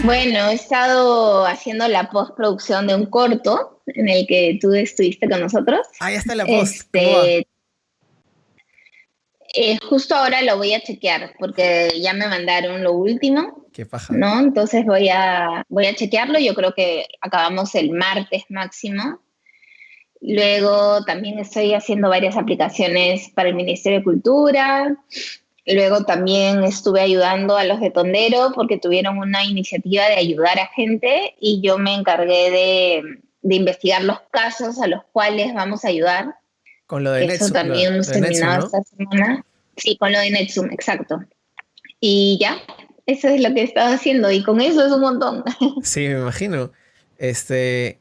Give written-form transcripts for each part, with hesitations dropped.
Bueno, he estado haciendo la postproducción de un corto en el que tú estuviste con nosotros. Ah, ya está la post. ¿Cómo va? Este, Justo ahora lo voy a chequear porque ya me mandaron lo último, Qué paja. ¿no? Entonces voy a chequearlo. Yo creo que acabamos el martes máximo. Luego también estoy haciendo varias aplicaciones para el Ministerio de Cultura. Luego también estuve ayudando a los de Tondero porque tuvieron una iniciativa de ayudar a gente y yo me encargué de investigar los casos a los cuales vamos a ayudar, Con lo de que eso Netsu, también hemos lo de Netsu, terminado ¿no? esta semana. Sí, con lo de Netsum, exacto. Y ya, eso es lo que he estado haciendo y con eso es un montón. Sí, me imagino. Este,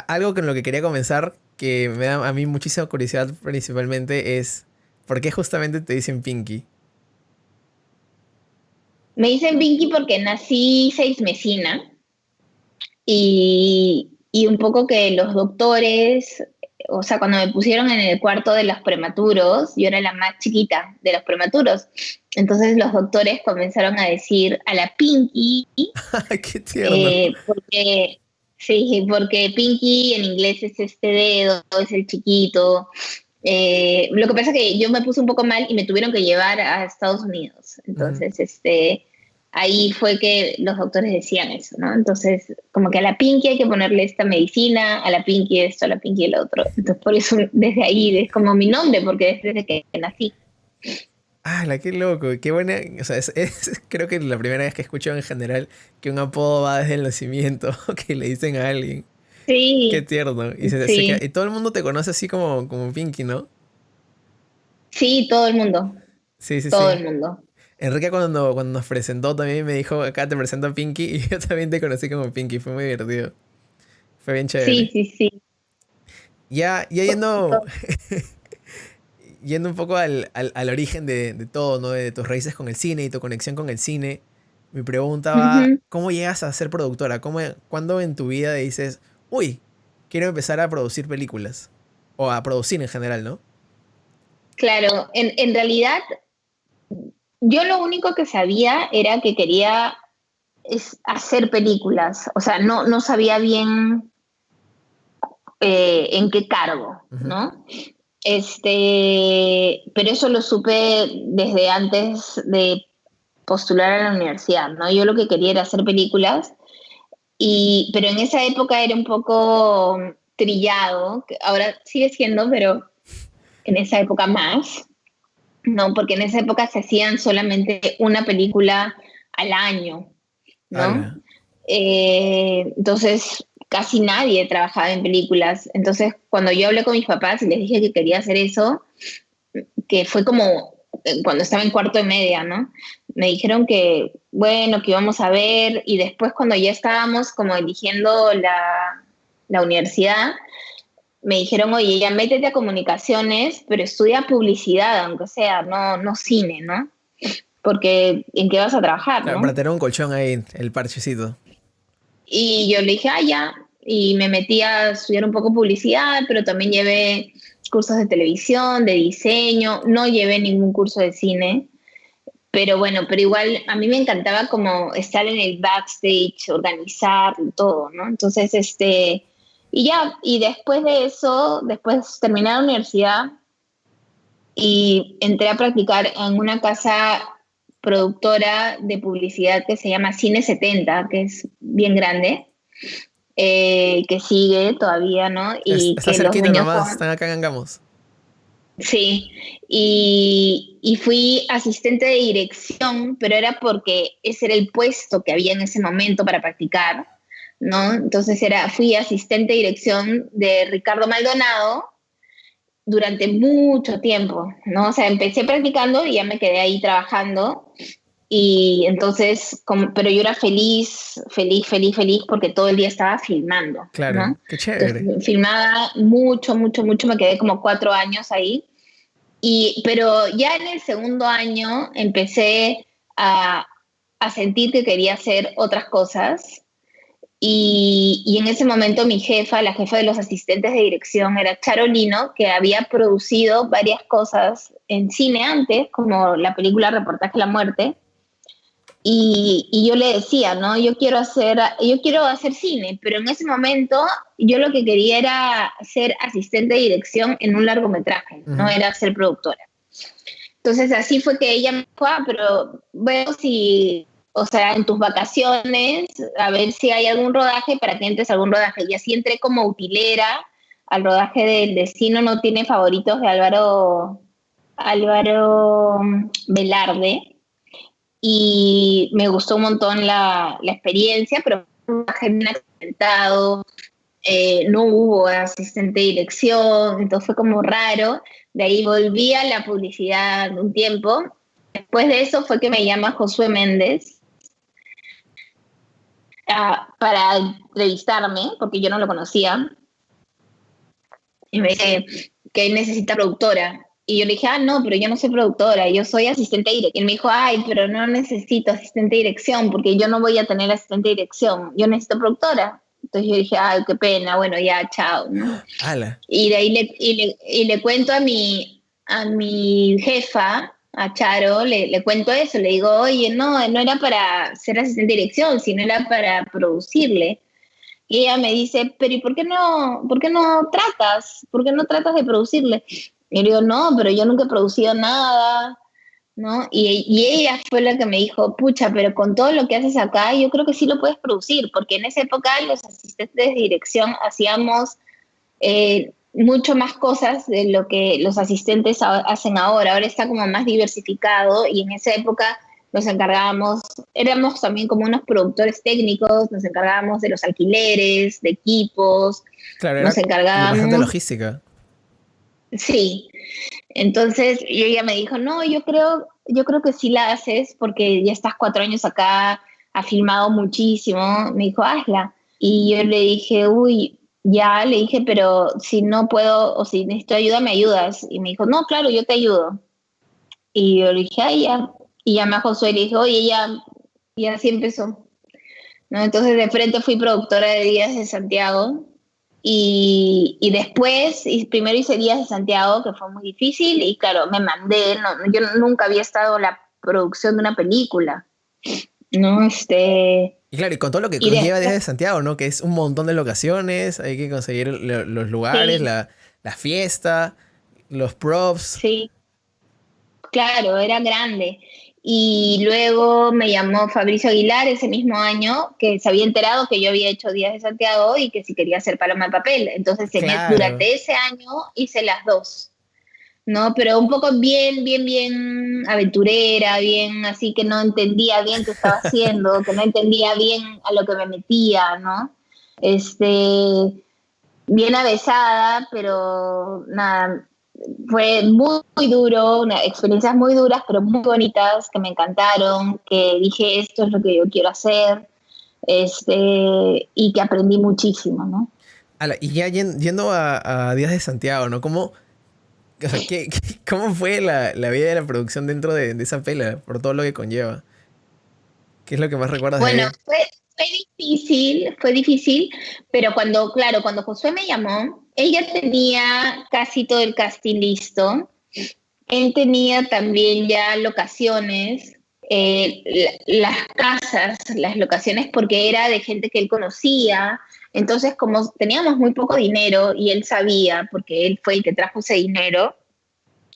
algo con lo que quería comenzar, que me da a mí muchísima curiosidad principalmente, es ¿por qué justamente te dicen Pinky? Me dicen Pinky porque nací seismesina y un poco que los doctores, o sea, cuando me pusieron en el cuarto de los prematuros, yo era la más chiquita de los prematuros. Entonces los doctores comenzaron a decir a la Pinky, ¡Ay, qué tierno! porque, sí, porque Pinky en inglés es este dedo, es el chiquito. Lo que pasa es que yo me puse un poco mal y me tuvieron que llevar a Estados Unidos. Ujú. Entonces, ahí fue que los doctores decían eso, ¿no? Entonces, como que a la Pinky hay que ponerle esta medicina, a la Pinky esto, a la Pinky el otro. Entonces, por eso desde ahí es como mi nombre, porque es desde que nací. ¡Hala, qué loco! ¡Qué buena! O sea, creo que la primera vez que escucho en general que un apodo va desde el nacimiento, que le dicen a alguien. ¡Qué Sí, tierno! sí, Y todo el mundo te conoce así como Pinky, ¿no? sí, todo el mundo, Sí, sí, todo sí. el mundo. Enrique cuando nos presentó también me dijo, acá te presento a Pinky y yo también te conocí como Pinky, fue muy divertido, fue bien Sí, chévere. sí, sí. Ya yendo un poco al origen de todo, ¿no? De tus raíces con el cine y tu conexión con el cine, mi pregunta va, Ujú. ¿cómo llegas a ser productora? ¿Cuándo en tu vida dices, uy, quiero empezar a producir películas? O a producir en general, ¿no? Claro, en realidad yo lo único que sabía era que quería hacer películas, o sea, no sabía bien en qué cargo, Ujú. ¿no? Pero eso lo supe desde antes de postular a la universidad, ¿no? Yo lo que quería era hacer películas, pero en esa época era un poco trillado, que ahora sigue siendo, pero en esa época más, ¿no? Porque en esa época se hacían solamente una película al año, ¿no? Ala. Entonces, casi nadie trabajaba en películas. Entonces, cuando yo hablé con mis papás y les dije que quería hacer eso, que fue como cuando estaba en cuarto de media, ¿no? Me dijeron que, bueno, que íbamos a ver, y después cuando ya estábamos como eligiendo la universidad, me dijeron, oye, ya métete a comunicaciones, pero estudia publicidad, aunque sea, no cine, ¿no? Porque ¿en qué vas a trabajar, Claro, para no? tener un colchón ahí, el parchecito. Y yo le dije, ah, ya, y me metí a estudiar un poco publicidad, pero también llevé cursos de televisión, de diseño, no llevé ningún curso de cine, pero bueno, pero igual a mí me encantaba como estar en el backstage, organizar todo, ¿no? Entonces, y ya, y después de eso, después terminé la universidad y entré a practicar en una casa productora de publicidad que se llama Cine 70, que es bien grande, que sigue todavía, ¿no? Y Está que los cerquita dueños nomás, son, están acá en Angamos. sí, y fui asistente de dirección, pero era porque ese era el puesto que había en ese momento para practicar, ¿no? Entonces fui asistente de dirección de Ricardo Maldonado durante mucho tiempo, ¿no? O sea, empecé practicando y ya me quedé ahí trabajando. Y entonces, pero yo era feliz, feliz, feliz, feliz porque todo el día estaba filmando, Claro, ¿no? qué chévere. Entonces, filmaba mucho, mucho, mucho, me quedé como 4 años ahí. Pero ya en el segundo año empecé a sentir que quería hacer otras cosas y en ese momento mi jefa, la jefa de los asistentes de dirección, era Charolino, que había producido varias cosas en cine antes, como la película Reportaje a la Muerte, Y yo le decía, ¿no? Yo quiero hacer cine, pero en ese momento yo lo que quería era ser asistente de dirección en un largometraje, no Ujú. era ser productora. Entonces así fue que ella me dijo, pero veo si, o sea, en tus vacaciones, a ver si hay algún rodaje para que entres a algún rodaje. Y así entré como utilera al rodaje del Destino no tiene favoritos de Álvaro Velarde y me gustó un montón la experiencia, pero fue un rodaje bien accidentado, no hubo asistente de dirección, entonces fue como raro. De ahí volví a la publicidad un tiempo. Después de eso fue que me llama Josué Méndez para entrevistarme, porque yo no lo conocía, y me dice que él necesita productora. Y yo le dije, no, pero yo no soy productora, yo soy asistente de dirección. Y él me dijo, ay, pero no necesito asistente de dirección, porque yo no voy a tener asistente de dirección, yo necesito productora. Entonces yo dije, ay, qué pena, bueno, ya, chao, ¿no? ¡Hala! Y de ahí le cuento a mi jefa, a Charo, le cuento eso, le digo, oye, no era para ser asistente de dirección, sino era para producirle. Y ella me dice, pero ¿y por qué no tratas? ¿Por qué no tratas de producirle? Y yo digo, no, pero yo nunca he producido nada, ¿no? Y ella fue la que me dijo, pucha, pero con todo lo que haces acá, yo creo que sí lo puedes producir, porque en esa época los asistentes de dirección hacíamos mucho más cosas de lo que los asistentes hacen ahora. Ahora está como más diversificado y en esa época nos encargábamos, éramos también como unos productores técnicos, nos encargábamos de los alquileres, de equipos, Claro, nos era bastante encargábamos, logística. sí. Entonces y ella me dijo, no, yo creo que sí la haces porque ya estás 4 años acá, ha filmado muchísimo. Me dijo, hazla. Y yo le dije, uy, ya, le dije, pero si no puedo o si necesito ayuda, me ayudas. Y me dijo, no, claro, yo te ayudo. Y yo le dije, ay, ya. Y llamé a Josué y le dije, oye, ya, y así empezó. ¿No? Entonces de frente fui productora de Días de Santiago y después, primero hice Días de Santiago, que fue muy difícil y claro, me mandé, yo nunca había estado en la producción de una película, ¿no? Y claro, y con todo lo que Y conlleva Días después, de Santiago, ¿no? Que es un montón de locaciones, hay que conseguir los lugares, sí, la fiesta, los props. sí, claro, era grande. Y luego me llamó Fabricio Aguilar ese mismo año, que se había enterado que yo había hecho Días de Santiago y que si quería hacer Paloma de Papel. Entonces, Claro. durante ese año hice las dos. ¿No? Pero un poco bien aventurera, bien así que no entendía bien qué estaba haciendo, que no entendía bien a lo que me metía, ¿no? Bien avesada, pero nada, fue muy duro, experiencias muy duras, pero muy bonitas, que me encantaron, que dije, esto es lo que yo quiero hacer, y que aprendí muchísimo, ¿no? Y ya yendo a Días de Santiago, ¿no? ¿Cómo, o sea, cómo fue la vida de la producción dentro de esa pela, por todo lo que conlleva? ¿Qué es lo que más recuerdas de Bueno, ahí? fue difícil, pero claro, cuando Josué me llamó, él ya tenía casi todo el casting listo. Él tenía también ya locaciones, las casas, las locaciones, porque era de gente que él conocía. Entonces, como teníamos muy poco dinero y él sabía, porque él fue el que trajo ese dinero,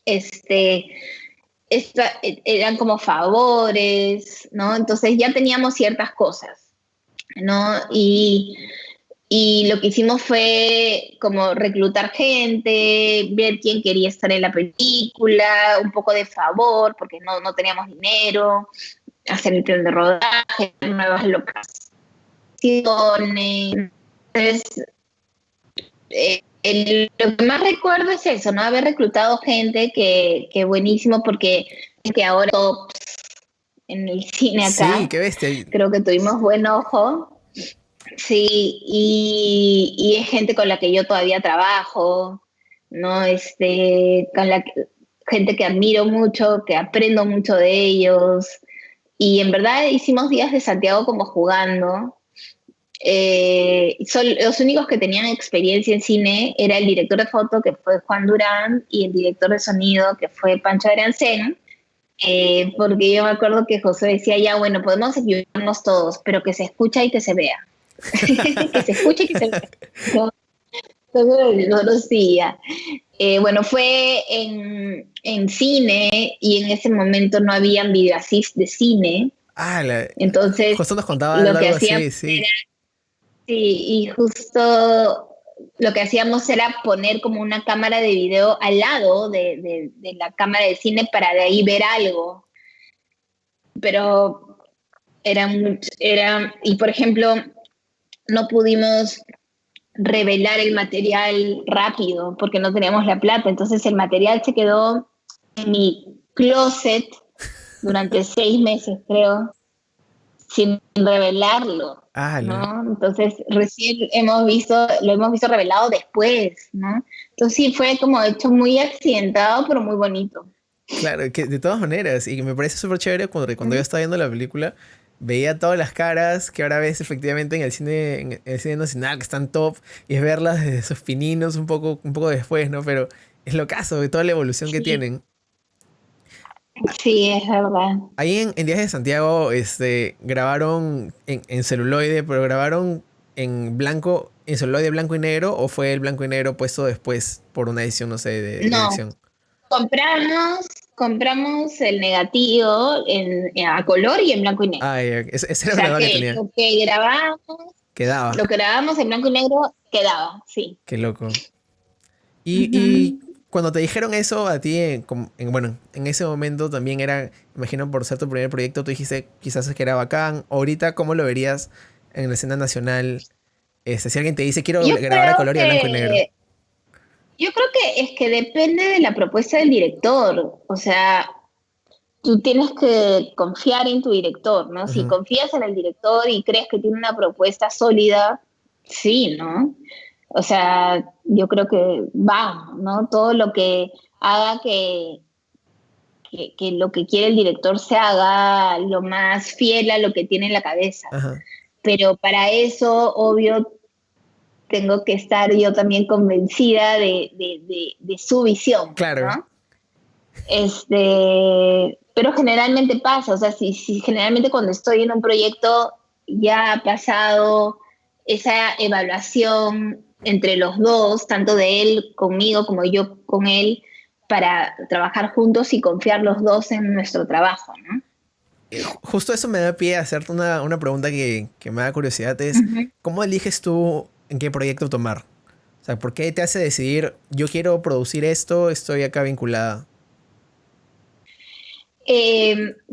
este, eran como favores, ¿no? Entonces ya teníamos ciertas cosas, ¿no? Y lo que hicimos fue como reclutar gente, ver quién quería estar en la película, un poco de favor, porque no teníamos dinero, hacer el plan de rodaje, nuevas locaciones. Entonces, lo que más recuerdo es eso, ¿no? Haber reclutado gente que buenísimo, porque que ahora tops en el cine Sí, acá, qué bestia. creo que tuvimos buen ojo. Sí, y es gente con la que yo todavía trabajo, ¿no? Gente que admiro mucho, que aprendo mucho de ellos. Y en verdad hicimos Días de Santiago como jugando. Son los únicos que tenían experiencia en cine era el director de foto, que fue Juan Durán, y el director de sonido, que fue Pancho Arancén. porque yo me acuerdo que José decía, ya, bueno, podemos equivocarnos todos, pero que se escucha y que se vea. Que se escuche y que se vea. No, no lo hacía. Bueno, fue en cine y en ese momento no habían videoassist de cine. Ah, Entonces, justo nos contaba lo que algo hacíamos así, sí. era, sí, y justo lo que hacíamos era poner como una cámara de video al lado de la cámara de cine para de ahí ver algo. Pero y por ejemplo, no pudimos revelar el material rápido porque no teníamos la plata. Entonces el material se quedó en mi closet durante 6 meses, creo, sin revelarlo, Ah, ¿no? Entonces recién lo hemos visto revelado después, ¿no? Entonces sí, fue como hecho muy accidentado, pero muy bonito. claro, que de todas maneras, y me parece súper chévere cuando yo estaba viendo la película, veía todas las caras que ahora ves efectivamente en el cine nacional, que están top, y es verlas desde sus pininos un poco después, ¿no? Pero es lo caso de toda la evolución que Sí, tienen. sí, es verdad. Ahí en Días de Santiago, grabaron en celuloide, pero grabaron en celuloide blanco y negro, o fue el blanco y negro puesto después por una edición, no sé, de No, edición. compramos el negativo a color y en blanco y negro. Ah, ya, esa O era la sea duda que que tenía. lo Quedaba. que grabamos en blanco y negro quedaba, sí. Qué loco. Y Ujú. cuando te dijeron eso a ti, bueno, en ese momento también era, imagino por ser tu primer proyecto, tú dijiste quizás es que era bacán. Ahorita, ¿cómo lo verías en la escena nacional? Si alguien te dice, quiero Yo grabar a creo color y a blanco y negro. que, yo creo que es que depende de la propuesta del director. O sea, tú tienes que confiar en tu director, ¿no? Si Ujú. confías en el director y crees que tiene una propuesta sólida, sí, ¿no? O sea, yo creo que va, ¿no? Todo lo que haga que lo que quiere el director se haga lo más fiel a lo que tiene en la cabeza. Ajá. Pero para eso, obvio, tengo que estar yo también convencida de su visión, Claro. ¿no? Pero generalmente pasa, o sea, si generalmente cuando estoy en un proyecto ya ha pasado esa evaluación entre los dos, tanto de él conmigo como yo con él, para trabajar juntos y confiar los dos en nuestro trabajo, ¿no? Justo eso me da pie a hacerte una pregunta que me da curiosidad, es, Ujú. ¿cómo eliges tú en qué proyecto tomar? O sea, ¿por qué te hace decidir, yo quiero producir esto, estoy acá vinculada?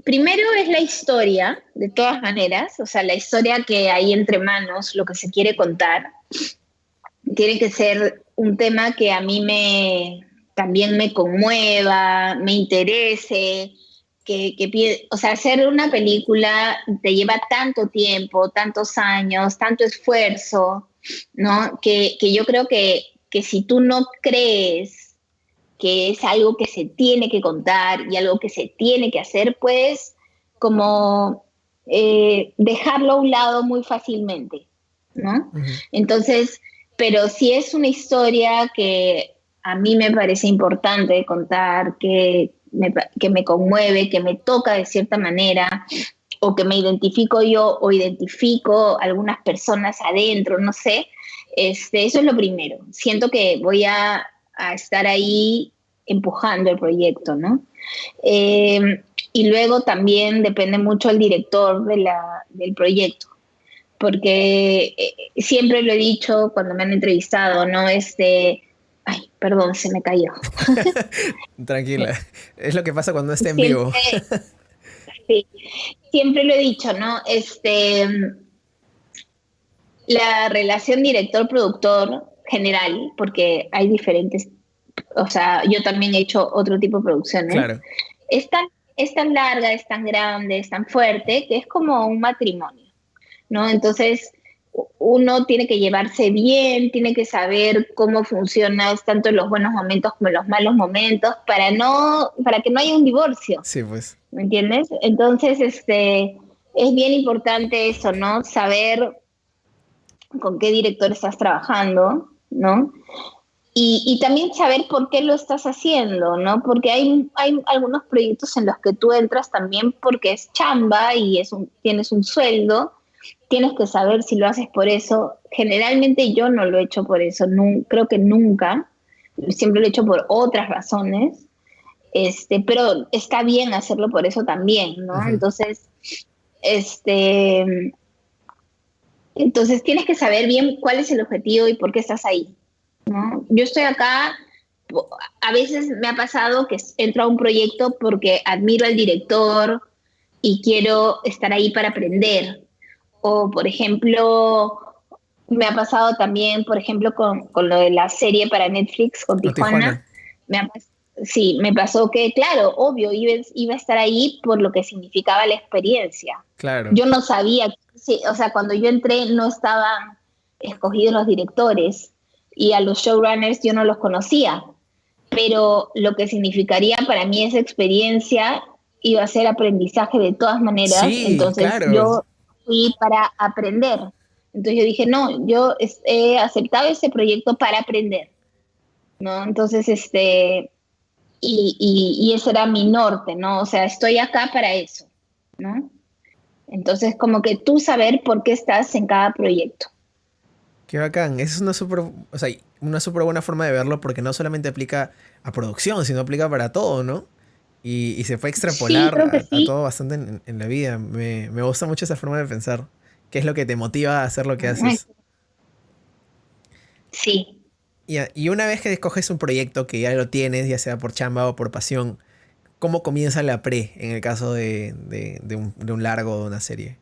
Primero es la historia, de todas maneras, o sea, la historia que hay entre manos, lo que se quiere contar, tiene que ser un tema que a mí también me conmueva, me interese, o sea, hacer una película te lleva tanto tiempo, tantos años, tanto esfuerzo, ¿no? Que yo creo que si tú no crees que es algo que se tiene que contar y algo que se tiene que hacer, puedes como dejarlo a un lado muy fácilmente, ¿no? Ujú. Entonces, pero si es una historia que a mí me parece importante contar, que me conmueve, que me toca de cierta manera, o que me identifico yo o identifico algunas personas adentro, no sé, eso es lo primero. Siento que voy a estar ahí empujando el proyecto, ¿no? Y luego también depende mucho el director del proyecto, porque siempre lo he dicho cuando me han entrevistado, ¿no? Ay, perdón, se me cayó. Tranquila, es lo que pasa cuando no esté en vivo. Siempre, sí, siempre lo he dicho, ¿no? La relación director-productor general, porque hay diferentes, o sea, yo también he hecho otro tipo de producciones, Claro. es tan, es tan larga, es tan grande, es tan fuerte, que es como un matrimonio, ¿no? Entonces, uno tiene que llevarse bien, tiene que saber cómo funciona tanto en los buenos momentos como en los malos momentos, para que no haya un divorcio, Sí, pues. ¿me entiendes? Entonces, es bien importante eso, ¿no? Saber con qué director estás trabajando, ¿no? Y también saber por qué lo estás haciendo, ¿no? Porque hay algunos proyectos en los que tú entras también porque es chamba y tienes un sueldo, tienes que saber si lo haces por eso. Generalmente yo no lo he hecho por eso, creo que nunca, siempre lo he hecho por otras razones, pero está bien hacerlo por eso también, ¿no? Ujú. Este, entonces tienes que saber bien cuál es el objetivo y por qué estás ahí, ¿no? Yo estoy acá, a veces me ha pasado que entro a un proyecto porque admiro al director y quiero estar ahí para aprender. O, por ejemplo, me ha pasado también, por ejemplo, con lo de la serie para Netflix, con Con Tijuana. Tijuana, Sí, me pasó que, claro, obvio, iba a estar ahí por lo que significaba la experiencia. claro. Yo no sabía, sí, o sea, cuando yo entré no estaban escogidos los directores y a los showrunners yo no los conocía, pero lo que significaría para mí esa experiencia iba a ser aprendizaje de todas maneras, Sí, entonces claro. yo fui para aprender. Entonces yo dije, no, yo he aceptado ese proyecto para aprender, ¿no? Entonces, y ese era mi norte, ¿no? O sea, estoy acá para eso, ¿no? Entonces, como que tú saber por qué estás en cada proyecto. Qué bacán. Esa es una súper, o sea, una súper buena forma de verlo porque no solamente aplica a producción, sino aplica para todo, ¿no? Y se puede Sí, extrapolar creo que a sí. todo bastante en la vida. Me gusta mucho esa forma de pensar. ¿Qué es lo que te motiva a hacer lo que haces? Sí. Y una vez que escoges un proyecto que ya lo tienes, ya sea por chamba o por pasión, ¿cómo comienza la pre en el caso de un largo o de una serie?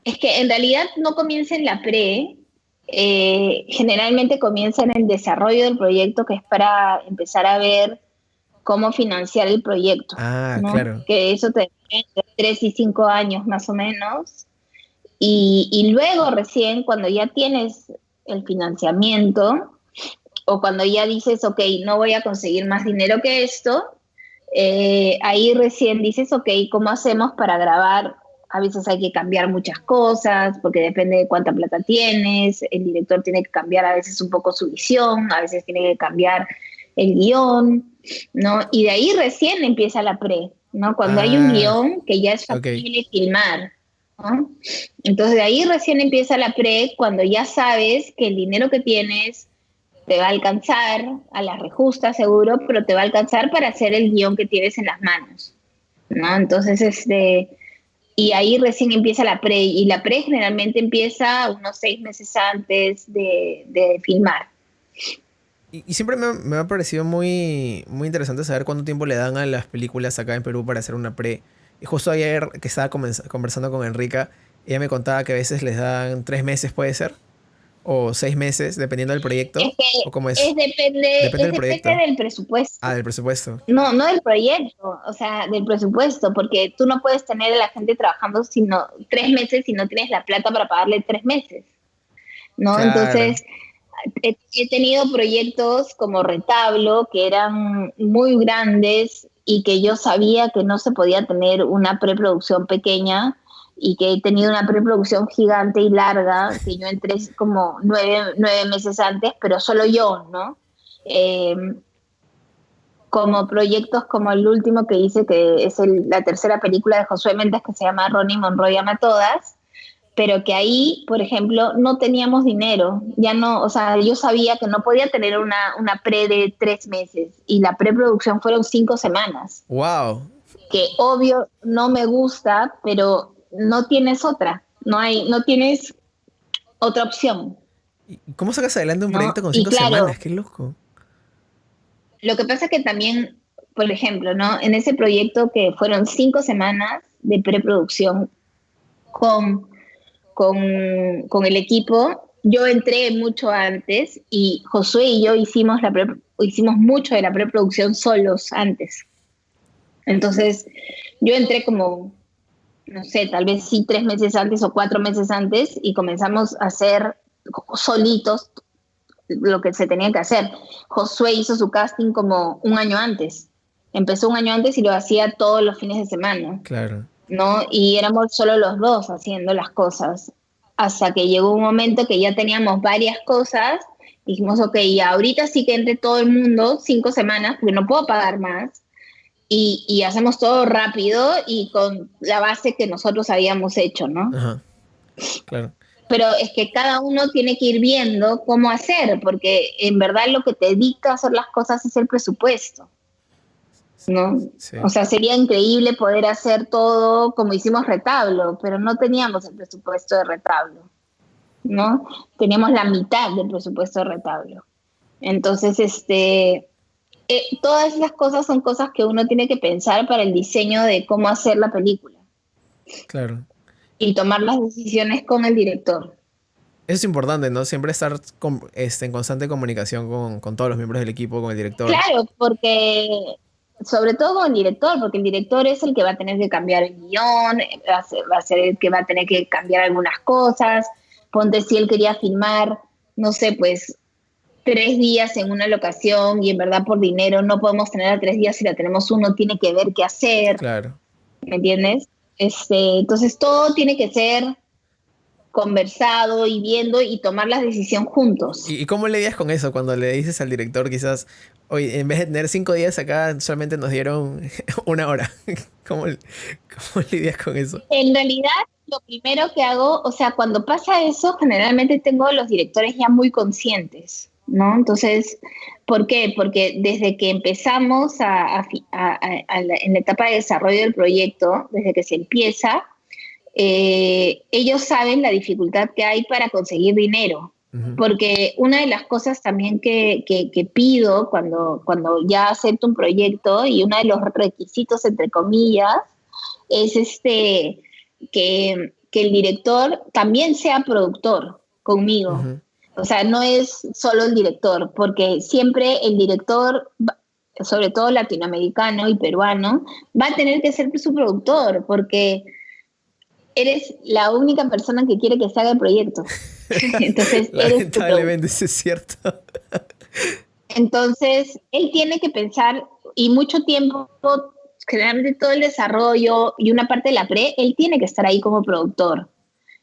Es que en realidad no comienza en la pre, generalmente comienza en el desarrollo del proyecto, que es para empezar a ver cómo financiar el proyecto, Ah, ¿no? claro. Que eso te entre 3 y 5 años más o menos. Y luego recién, cuando ya tienes el financiamiento o cuando ya dices, ok, no voy a conseguir más dinero que esto, ahí recién dices, ok, ¿cómo hacemos para grabar? A veces hay que cambiar muchas cosas porque depende de cuánta plata tienes, el director tiene que cambiar a veces un poco su visión, a veces tiene que cambiar el guión, ¿no? Y de ahí recién empieza la pre, ¿no? Cuando hay un Ah, guión que ya es ok. factible filmar, ¿no? Entonces de ahí recién empieza la pre cuando ya sabes que el dinero que tienes te va a alcanzar, a la rejusta seguro, pero te va a alcanzar para hacer el guión que tienes en las manos, ¿no? Entonces, y ahí recién empieza la pre, y la pre generalmente empieza unos 6 meses antes de filmar. Y siempre me ha parecido muy interesante saber cuánto tiempo le dan a las películas acá en Perú para hacer una pre. Y justo ayer que estaba conversando con Enrica, ella me contaba que a veces les dan 3 meses, puede ser, o 6 meses, dependiendo del Es proyecto, que o cómo es. Depende es del depende proyecto. del Ah, presupuesto. del presupuesto. No, no del proyecto, o sea, del presupuesto, porque tú no puedes tener a la gente trabajando 3 meses si no tienes la plata para pagarle 3 meses, ¿no? Claro. Entonces, he tenido proyectos como Retablo que eran muy grandes y que yo sabía que no se podía tener una preproducción pequeña y que he tenido una preproducción gigante y larga, que yo entré como 9 meses antes, pero solo yo, ¿no? Eh, Como proyectos como el último que hice, que es la tercera película de Josué Méndez, que se llama Ronnie Monroy ama todas, pero que ahí, por ejemplo, no teníamos dinero, ya no, o sea, yo sabía que no podía tener una pre de 3 meses y la preproducción fueron 5 semanas, Wow. que obvio no me gusta, pero no tienes otra, no tienes otra opción, ¿Y cómo sacas adelante un ¿no? proyecto con Y 5 semanas? claro, Qué loco. lo que pasa es que también, por ejemplo, ¿no? En ese proyecto que fueron 5 semanas de preproducción con con el equipo, yo entré mucho antes y Josué y yo hicimos mucho de la preproducción solos antes. Entonces, yo entré como, no sé, tal vez sí 3 meses antes o 4 meses antes y comenzamos a hacer solitos lo que se tenía que hacer. Josué hizo su casting como un año antes. Empezó un año antes y lo hacía todos los fines de semana. Claro. ¿No? Y éramos solo los dos haciendo las cosas, hasta que llegó un momento que ya teníamos varias cosas Dijimos, ok, y ahorita sí que entre todo el mundo 5 semanas, porque no puedo pagar más, y hacemos todo rápido y con la base que nosotros habíamos hecho, ¿no? Ajá, claro. Pero es que cada uno tiene que ir viendo cómo hacer, porque en verdad lo que te dicta hacer las cosas es el presupuesto, ¿no? Sí, O sea, sería increíble poder hacer todo como hicimos Retablo, pero no teníamos el presupuesto de Retablo, ¿no? Teníamos la mitad del presupuesto de Retablo. Entonces, todas las cosas son cosas que uno tiene que pensar para el diseño de cómo hacer la película claro. y tomar las decisiones con el director. Eso es importante, ¿no? Siempre estar en constante comunicación con todos los miembros del equipo, con el director. Claro, porque sobre todo con el director, porque el director es el que va a tener que cambiar el guión, va a ser el que va a tener que cambiar algunas cosas. Ponte si él quería filmar, no sé, pues 3 días en una locación y en verdad por dinero no podemos tener a 3 días, si la tenemos uno tiene que ver qué hacer, Claro. ¿me entiendes? Entonces todo tiene que ser conversado y viendo y tomar la decisión juntos. ¿Y cómo lidias con eso cuando le dices al director quizás, oye, en vez de tener 5 días acá, solamente nos dieron 1 hora? ¿Cómo lidias con eso? En realidad, lo primero que hago, o sea, cuando pasa eso, generalmente tengo a los directores ya muy conscientes, ¿no? Entonces, ¿por qué? Porque desde que empezamos en la etapa de desarrollo del proyecto, desde que se empieza, ellos saben la dificultad que hay para conseguir dinero. Ujú. Porque una de las cosas también que pido cuando ya acepto un proyecto y uno de los requisitos, entre comillas, es que el director también sea productor conmigo. Ujú. O sea, no es solo el director, porque siempre el director, sobre todo latinoamericano y peruano, va a tener que ser su productor, porque eres la única persona que quiere que se haga el proyecto. Entonces, eres tu productor. Lamentablemente, eso es cierto. Entonces, él tiene que pensar, y mucho tiempo, generalmente todo el desarrollo y una parte de la pre, él tiene que estar ahí como productor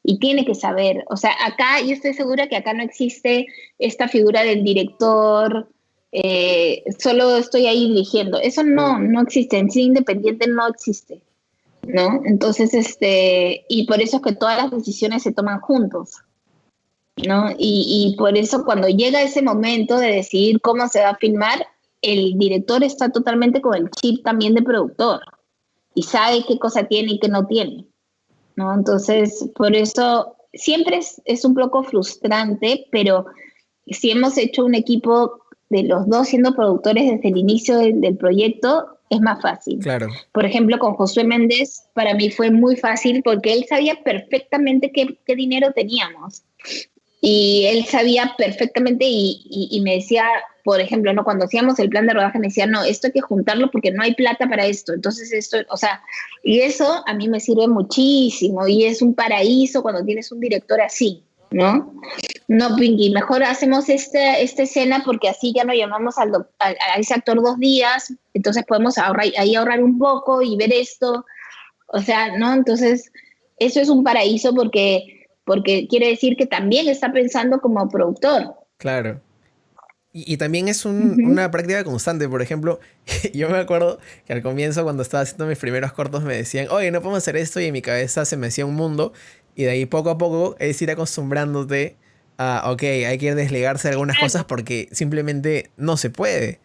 y tiene que saber. O sea, acá yo estoy segura que acá no existe esta figura del director, solo estoy ahí dirigiendo. Eso no existe, en sí independiente no existe, ¿no? Entonces, y por eso es que todas las decisiones se toman juntos, ¿no? Y por eso cuando llega ese momento de decidir cómo se va a filmar, el director está totalmente con el chip también de productor y sabe qué cosa tiene y qué no tiene, ¿no? Entonces, por eso siempre es un poco frustrante, pero si hemos hecho un equipo de los dos siendo productores desde el inicio del proyecto, es más fácil. Claro. Por ejemplo, con Josué Méndez, para mí fue muy fácil porque él sabía perfectamente qué dinero teníamos. Y él sabía perfectamente y me decía, por ejemplo, ¿no? Cuando hacíamos el plan de rodaje me decía, no, esto hay que juntarlo porque no hay plata para esto. Entonces esto, o sea, y eso a mí me sirve muchísimo y es un paraíso cuando tienes un director así, ¿no? No, Pinky, mejor hacemos esta escena porque así ya no llamamos a ese actor 2 días, entonces podemos ahorrar un poco y ver esto. O sea, ¿no? Entonces, eso es un paraíso porque quiere decir que también está pensando como productor. Claro. Y también es Uh-huh. una práctica constante. Por ejemplo, yo me acuerdo que al comienzo, cuando estaba haciendo mis primeros cortos, me decían, oye, no podemos hacer esto. Y en mi cabeza se me hacía un mundo. Y de ahí poco a poco es ir acostumbrándote a, ok, hay que desligarse de algunas cosas Claro, porque simplemente no se puede.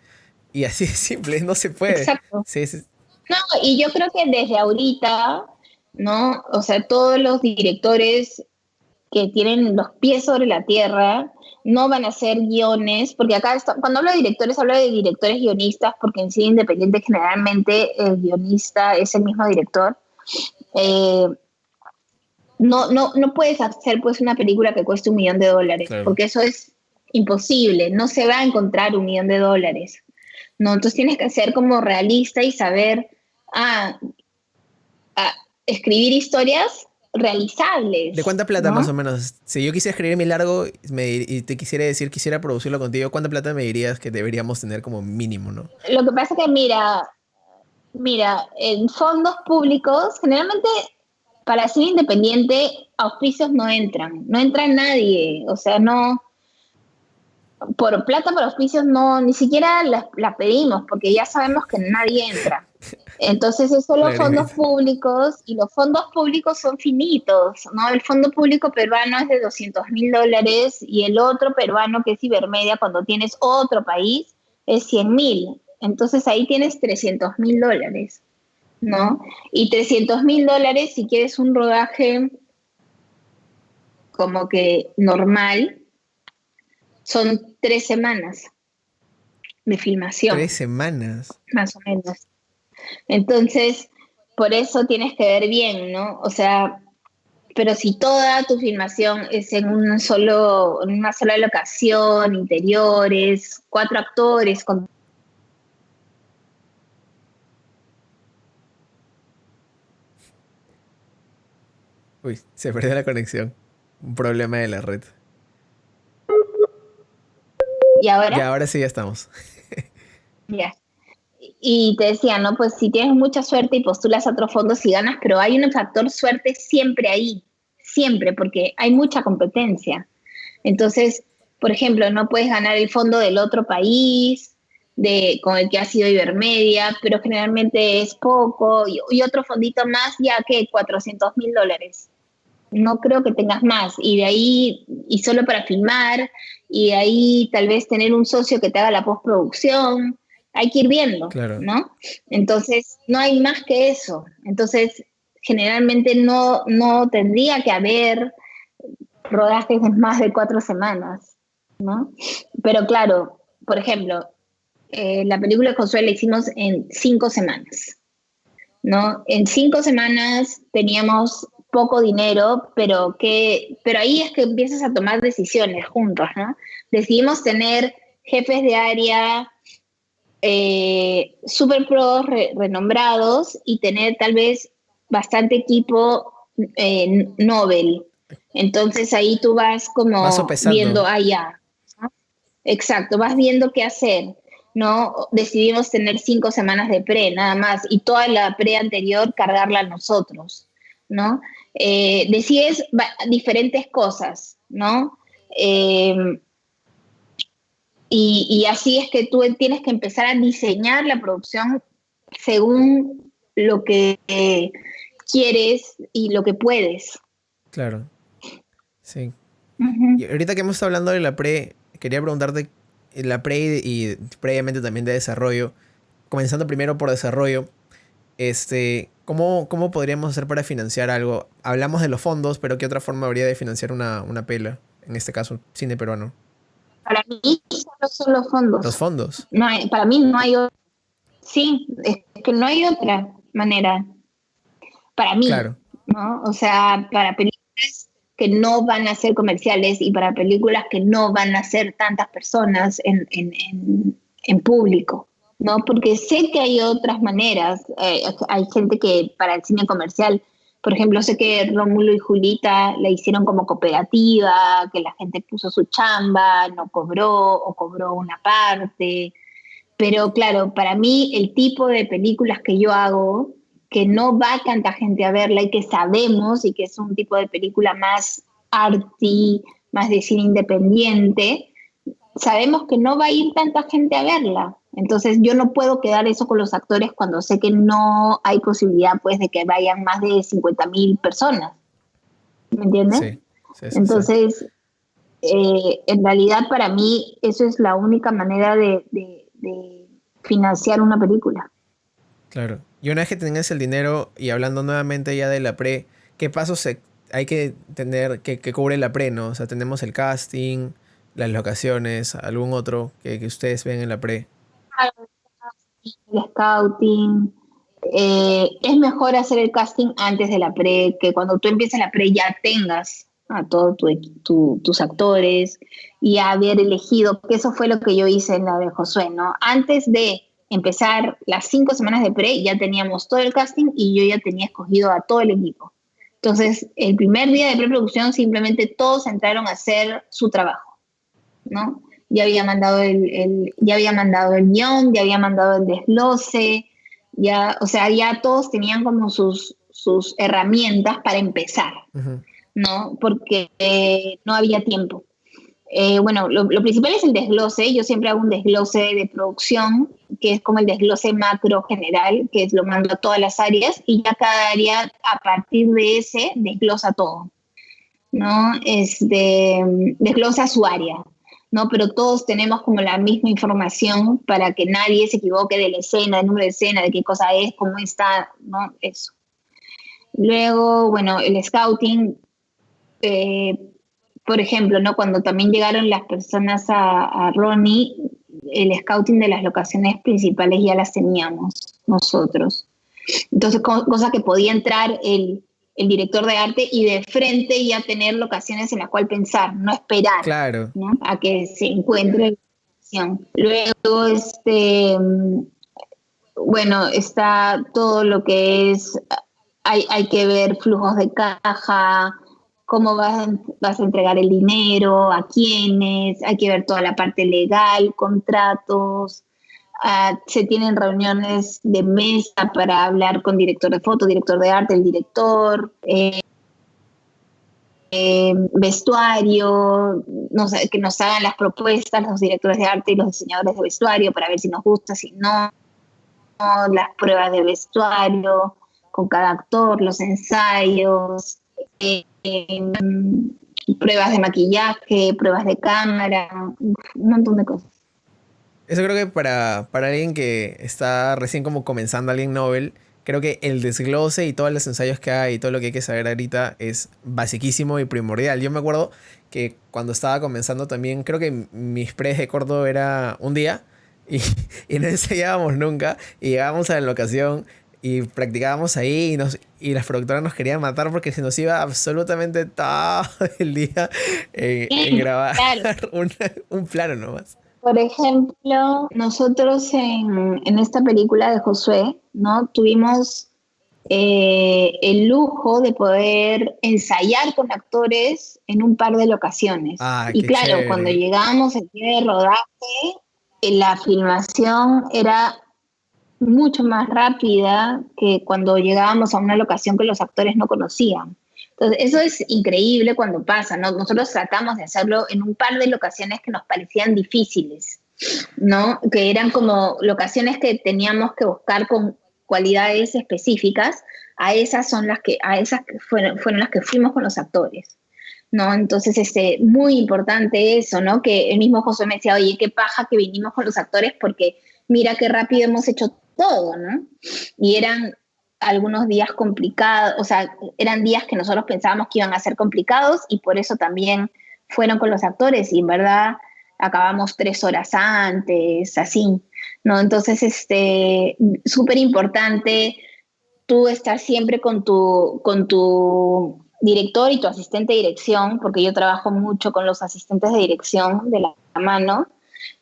Y así de simple, no se puede. exacto. Sí, sí, No, y yo creo que desde ahorita, ¿no? O sea, todos los directores que tienen los pies sobre la tierra no van a hacer guiones, porque acá, cuando hablo de directores, hablo de directores guionistas, porque en cine independiente generalmente el guionista es el mismo director. Eh, no puedes hacer pues una película que cueste $1 millón, claro. porque eso es imposible, no se va a encontrar $1 millón, ¿no? Entonces tienes que ser como realista y saber ah, escribir historias ¿De realizables, cuánta plata más o ¿no? menos? Si yo quisiera escribir mi largo y te quisiera decir, quisiera producirlo contigo, ¿cuánta plata me dirías que deberíamos tener como mínimo, no? Lo que pasa es que, mira, en fondos públicos, generalmente para cine independiente, auspicios no entra nadie, o sea, no, por plata, por auspicios, no, ni siquiera la pedimos, porque ya sabemos que nadie entra. Entonces, es solo fondos Claramente. públicos, y los fondos públicos son finitos, ¿no? El fondo público peruano es de $200.000, y el otro peruano, que es Ibermedia, cuando tienes otro país, es 100.000. Entonces, ahí tienes $300.000, ¿no? Y $300.000, si quieres un rodaje como que normal, son 3 semanas de filmación, 3 semanas. más o menos. Entonces, por eso tienes que ver bien, ¿no? O sea, pero si toda tu filmación es en una sola locación, interiores, 4 actores, Uy, se perdió la conexión. Un problema de la red. y Ya, ahora, ahora sí ya estamos. ya. Y te decía, ¿no? Pues si tienes mucha suerte y postulas a otros fondos y ganas, pero hay un factor suerte siempre ahí, siempre, porque hay mucha competencia. Entonces, por ejemplo, no puedes ganar el fondo del otro país, con el que ha sido Ibermedia, pero generalmente es poco, y otro fondito más, ya que $400.000. No creo que tengas más. Y de ahí, y solo para filmar, y de ahí tal vez tener un socio que te haga la postproducción. Hay que ir viendo, Claro, ¿no? Entonces, no hay más que eso. Entonces, generalmente no tendría que haber rodajes de más de 4 semanas, ¿no? Pero claro, por ejemplo, la película de Josué la hicimos en 5 semanas, ¿no? En 5 semanas teníamos poco dinero, pero ahí es que empiezas a tomar decisiones juntos, ¿no? Decidimos tener jefes de área super pros renombrados, y tener tal vez bastante equipo Nobel. Entonces ahí tú vas va como sopesando. viendo allá, ¿no? Exacto, vas viendo qué hacer, ¿no? Decidimos tener 5 semanas de pre, nada más, y toda la pre anterior cargarla a nosotros, ¿no? Decides diferentes cosas, ¿no? Eh, y así es que tú tienes que empezar a diseñar la producción según lo que quieres y lo que puedes. Claro, sí. Y Ujú. ahorita que hemos estado hablando de la pre, quería preguntarte la pre y previamente también de desarrollo. Comenzando primero por desarrollo, ¿cómo podríamos hacer para financiar algo? Hablamos de los fondos, pero ¿qué otra forma habría de financiar una pela? En este caso, cine peruano. Para mí solo son los Los fondos. fondos. Para mí no hay otra. Sí, es que no hay otra manera. Para mí, Claro. ¿no? O sea, para películas que no van a ser comerciales, y para películas que no van a ser tantas personas en público, ¿no? Porque sé que hay otras maneras. Hay gente que para el cine comercial, por ejemplo, sé que Rómulo y Julita la hicieron como cooperativa, que la gente puso su chamba, no cobró o cobró una parte. Pero claro, para mí el tipo de películas que yo hago, que no va tanta gente a verla y que sabemos, y que es un tipo de película más arty, más de cine independiente, sabemos que no va a ir tanta gente a verla. Entonces yo no puedo quedar eso con los actores cuando sé que no hay posibilidad, pues, de que vayan más de 50.000 personas. ¿Me entiendes? Sí, sí, sí, sí. Entonces, en realidad para mí eso es la única manera de financiar una película. Claro. Y una vez que tengas el dinero, y hablando nuevamente ya de la pre, ¿qué pasos hay que tener que cubre la pre, ¿no? O sea, tenemos el casting, las locaciones, algún otro que ustedes ven en la pre. El scouting, es mejor hacer el casting antes de la pre, que cuando tú empieces la pre ya tengas a todos tus actores y haber elegido, que eso fue lo que yo hice en la de Josué, ¿no? Antes de empezar las 5 semanas de pre, ya teníamos todo el casting y yo ya tenía escogido a todo el equipo. Entonces, el primer día de preproducción simplemente todos entraron a hacer su trabajo, ¿no? Ya había mandado el guión, ya había mandado el desglose, ya, o sea, ya todos tenían como sus herramientas para empezar, Ujú. ¿no? Porque no había tiempo. Bueno, lo principal es el desglose. Yo siempre hago un desglose de producción, que es como el desglose macro general, que es lo mando a todas las áreas y ya cada área a partir de ese desglosa todo, ¿no? Desglosa su área, ¿no? Pero todos tenemos como la misma información para que nadie se equivoque de la escena, del número de escena, de qué cosa es, cómo está, ¿no? Eso. Luego, bueno, el scouting, eh, por ejemplo, ¿no? Cuando también llegaron las personas a Ronnie, el scouting de las locaciones principales ya las teníamos nosotros. Entonces, cosa que podía entrar el director de arte y de frente ya tener locaciones en las cuales pensar, no esperar, Claro. ¿no? A que se encuentre la locación. Luego, bueno, está todo lo que es, hay que ver flujos de caja, cómo vas a entregar el dinero, a quiénes, hay que ver toda la parte legal, contratos, se tienen reuniones de mesa para hablar con director de foto, director de arte, el director, vestuario, que nos hagan las propuestas los directores de arte y los diseñadores de vestuario para ver si nos gusta, si no, las pruebas de vestuario con cada actor, los ensayos, pruebas de maquillaje, pruebas de cámara, un montón de cosas. Eso creo que para alguien que está recién como comenzando, alguien novel, creo que el desglose y todos los ensayos que hay y todo lo que hay que saber ahorita es basiquísimo y primordial. Yo me acuerdo que cuando estaba comenzando también, creo que mis pres de corto era un día y, y no ensayábamos nunca y llegábamos a la locación y practicábamos ahí y las productoras nos querían matar porque se nos iba absolutamente todo el día en grabar Claro. un plano nomás. Por ejemplo, nosotros en esta película de Josué, ¿no? Tuvimos el lujo de poder ensayar con actores en un par de locaciones. Ah, Y qué claro, cuando chévere. llegábamos al día de rodaje, la filmación era mucho más rápida que cuando llegábamos a una locación que los actores no conocían. Entonces, eso es increíble cuando pasa, ¿no? Nosotros tratamos de hacerlo en un par de locaciones que nos parecían difíciles, ¿no? Que eran como locaciones que teníamos que buscar con cualidades específicas, a esas que fueron las que fuimos con los actores. ¿No? Entonces, muy importante eso, ¿no? Que el mismo José me decía, oye, qué paja que vinimos con los actores porque mira qué rápido hemos hecho todo, ¿no? Y eran algunos días complicados, o sea, eran días que nosotros pensábamos que iban a ser complicados y por eso también fueron con los actores y en verdad acabamos 3 horas antes, así, ¿no? Entonces, súper importante tú estar siempre con tu director y tu asistente de dirección, porque yo trabajo mucho con los asistentes de dirección de la mano,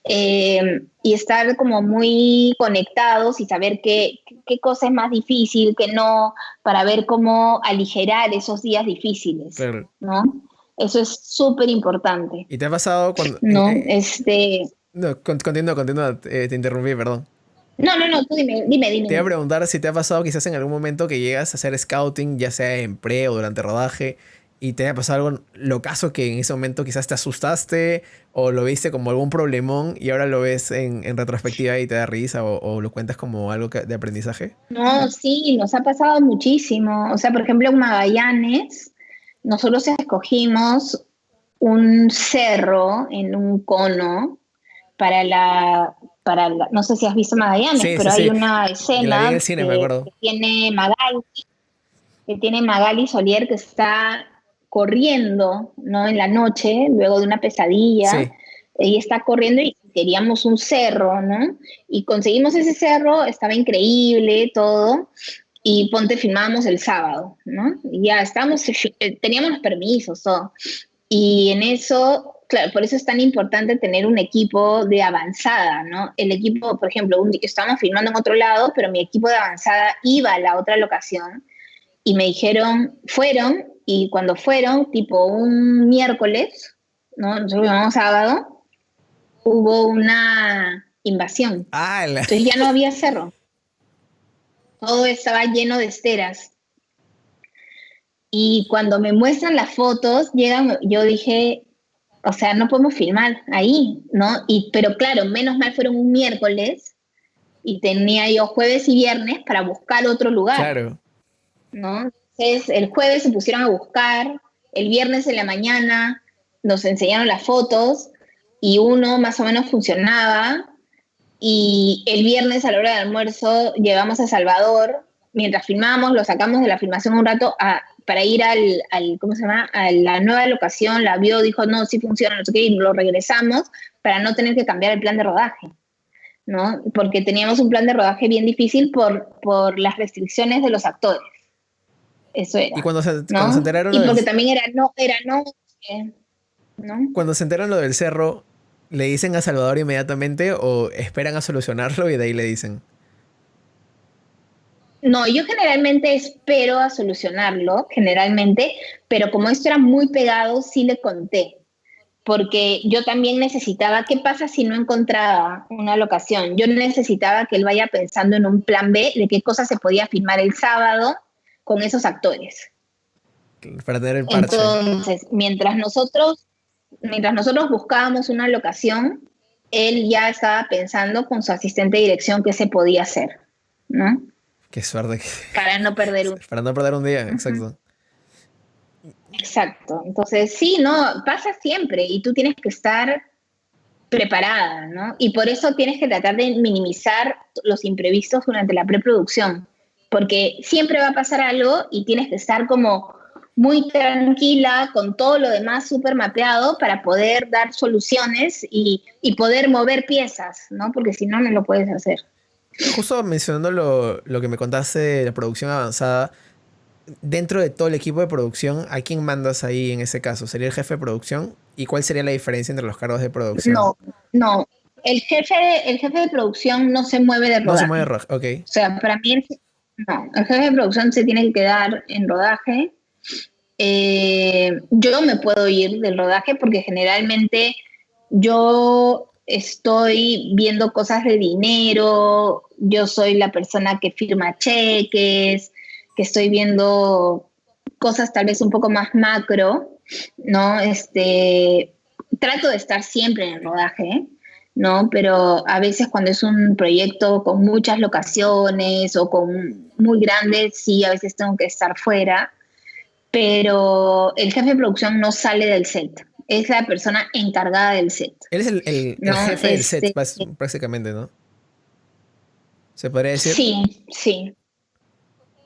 y estar como muy conectados y saber qué cosa es más difícil, qué no, para ver cómo aligerar esos días difíciles, Claro. ¿no? Eso es súper importante, ¿Y te ha pasado cuando... ¿no? no, continúa, continúa, te interrumpí, perdón. No, tú Te iba a dime. preguntar si te ha pasado quizás en algún momento que llegas a hacer scouting, ya sea en pre o durante rodaje, y te haya pasado algo locazo que en ese momento quizás te asustaste o lo viste como algún problemón y ahora lo ves en retrospectiva y te da risa o lo cuentas como algo de aprendizaje. No, sí, nos ha pasado muchísimo. O sea, por ejemplo, en Magallanes, nosotros escogimos un cerro en un cono no sé si has visto Magallanes, Sí, sí, pero hay sí. una La vi en escena el cine, me acuerdo. que tiene Magali Solier que está corriendo, ¿no? En la noche, luego de una pesadilla, Sí. ella está corriendo y queríamos un cerro, ¿no? Y conseguimos ese cerro, estaba increíble todo, y ponte, filmábamos el sábado, ¿no? Y ya estábamos, teníamos los permisos, todo. Y en eso, claro, por eso es tan importante tener un equipo de avanzada, ¿no? El equipo, por ejemplo, estábamos filmando en otro lado, pero mi equipo de avanzada iba a la otra locación y me dijeron, fueron, y cuando fueron, tipo un miércoles, ¿no? Nosotros llamamos sábado, hubo una invasión. Ah, Entonces ya no había cerro, todo estaba lleno de esteras. Y cuando me muestran las fotos, yo dije, o sea, no podemos filmar ahí, ¿no? Pero claro, menos mal fueron un miércoles y tenía yo jueves y viernes para buscar otro lugar, Claro. ¿no? Entonces, el jueves se pusieron a buscar, el viernes en la mañana nos enseñaron las fotos y uno más o menos funcionaba, y el viernes a la hora del almuerzo llegamos a Salvador, mientras filmábamos, lo sacamos de la filmación un rato para ir ¿cómo se llama? A la nueva locación, la vio, dijo, no, sí funciona, no sé qué, y lo regresamos para no tener que cambiar el plan de rodaje, ¿no? Porque teníamos un plan de rodaje bien difícil por las restricciones de los actores. Eso Y era, cuando se ¿no? enteraron Y lo del, porque también era no, ¿no? cuando se enteran lo del cerro, ¿le dicen a Salvador inmediatamente o esperan a solucionarlo y de ahí le dicen? No, yo generalmente espero a solucionarlo, generalmente, pero como esto era muy pegado, sí le conté, porque yo también necesitaba, ¿qué pasa si no encontraba una locación? Yo necesitaba que él vaya pensando en un plan B de qué cosas se podía filmar el sábado con esos actores. Para tener el parche. Entonces, mientras nosotros buscábamos una locación, él ya estaba pensando con su asistente de dirección qué se podía hacer, ¿no? Qué suerte. Para no perder un... Para no perder un día, Ujú. exacto. Exacto. Entonces, sí, no, pasa siempre y tú tienes que estar preparada, ¿no? Y por eso tienes que tratar de minimizar los imprevistos durante la preproducción, porque siempre va a pasar algo y tienes que estar como muy tranquila con todo lo demás súper mapeado para poder dar soluciones y poder mover piezas, ¿no? Porque si no, no lo puedes hacer. Justo mencionando lo que me contaste de la producción avanzada, dentro de todo el equipo de producción, ¿a quién mandas ahí en ese caso? ¿Sería el jefe de producción? ¿Y cuál sería la diferencia entre los cargos de producción? No, no. El jefe de producción no se mueve de No se mueve rodaje. rojo, ok. O sea, para mí, no, el jefe de producción se tiene que quedar en rodaje. Yo me puedo ir del rodaje porque generalmente yo estoy viendo cosas de dinero, yo soy la persona que firma cheques, que estoy viendo cosas tal vez un poco más macro, ¿no? Trato de estar siempre en el rodaje, ¿no? Pero a veces cuando es un proyecto con muchas locaciones o con muy grandes, sí, a veces tengo que estar fuera, pero el jefe de producción no sale del set, es la persona encargada del set, Él es el ¿no? jefe del set, prácticamente, ¿no? ¿Se podría decir? Sí, sí.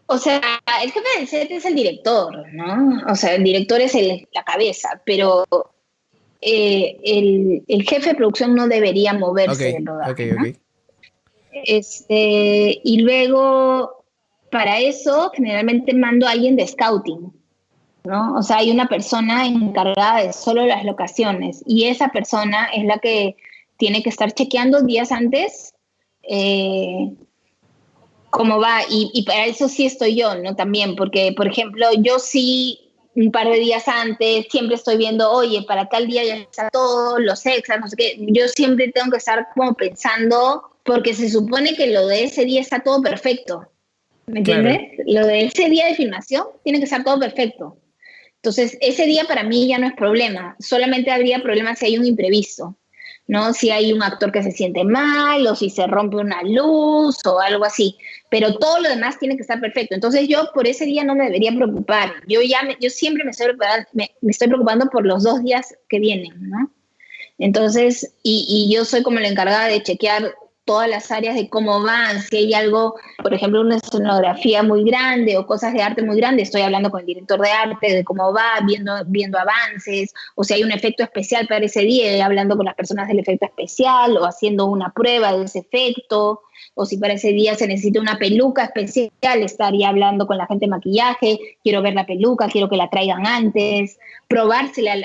O sea, el jefe del set es el director, ¿no? O sea, el director es la cabeza, pero el jefe de producción no debería Ok, moverse del ok, rodaje, ¿no? ok. Y luego, para eso, generalmente mando a alguien de scouting, ¿no? O sea, hay una persona encargada de solo las locaciones y esa persona es la que tiene que estar chequeando días antes eh, cómo va, y para eso sí estoy yo, ¿no? También, porque, por ejemplo, yo sí un par de días antes siempre estoy viendo, oye, para tal día ya está todo, los extras, no sé qué, yo siempre tengo que estar como pensando, porque se supone que lo de ese día está todo perfecto, ¿me entiendes? Claro, Lo de ese día de filmación tiene que estar todo perfecto. Entonces, ese día para mí ya no es problema, solamente habría problema si hay un imprevisto, ¿no? Si hay un actor que se siente mal o si se rompe una luz o algo así, pero todo lo demás tiene que estar perfecto. Entonces yo por ese día no me debería preocupar, yo siempre me estoy preocupando por los 2 días que vienen, ¿no? Entonces, y yo soy como la encargada de chequear todas las áreas de cómo van, si hay algo, por ejemplo, una escenografía muy grande o cosas de arte muy grandes, estoy hablando con el director de arte de cómo va, viendo avances, o si hay un efecto especial para ese día, hablando con las personas del efecto especial o haciendo una prueba de ese efecto, o si para ese día se necesita una peluca especial, estaría hablando con la gente de maquillaje, quiero ver la peluca, quiero que la traigan antes, probársela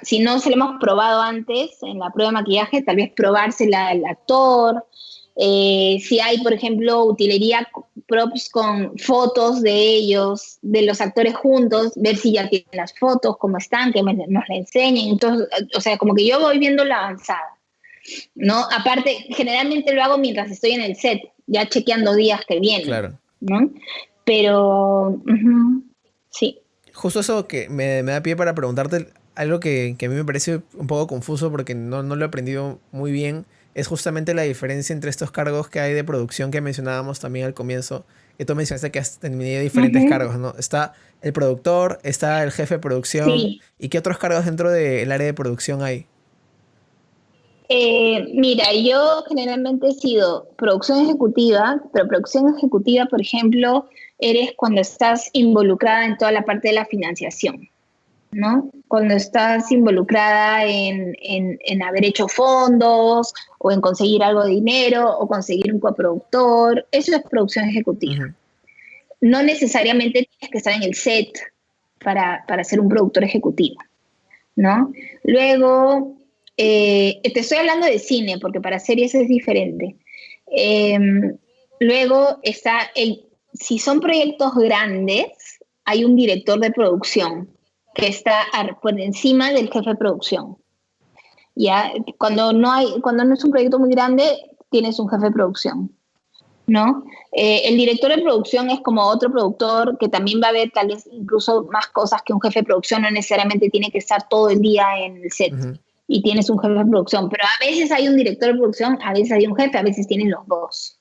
si no se lo hemos probado antes en la prueba de maquillaje, tal vez probársela al actor. Si hay, por ejemplo, utilería props con fotos de ellos, de los actores juntos, ver si ya tienen las fotos, cómo están, que nos la enseñen. Entonces, o sea, como que yo voy viendo la avanzada, ¿no? Aparte, generalmente lo hago mientras estoy en el set, ya chequeando días que vienen, claro. ¿no? Pero, sí. Justo eso que me da pie para preguntarte, algo que a mí me parece un poco confuso porque no lo he aprendido muy bien es justamente la diferencia entre estos cargos que hay de producción que mencionábamos también al comienzo, que tú mencionaste que has tenido diferentes Ujú. cargos, ¿no? Está el productor, está el jefe de producción, Sí. ¿y qué otros cargos dentro del área de producción hay? Mira, yo generalmente he sido producción ejecutiva, pero producción ejecutiva, por ejemplo, eres cuando estás involucrada en toda la parte de la financiación, ¿no? Cuando estás involucrada en haber hecho fondos o en conseguir algo de dinero o conseguir un coproductor, eso es producción ejecutiva. Ujú. No necesariamente tienes que estar en el set para ser un productor ejecutivo, ¿no? Luego, te estoy hablando de cine, porque para series es diferente. Eh, Luego está si son proyectos grandes, hay un director de producción que está por encima del jefe de producción. Ya, cuando no es un proyecto muy grande, tienes un jefe de producción, ¿no? El director de producción es como otro productor que también va a ver tal vez incluso más cosas que un jefe de producción, no necesariamente tiene que estar todo el día en el set Ujú. y tienes un jefe de producción, pero a veces hay un director de producción, a veces hay un jefe, a veces tienen los dos,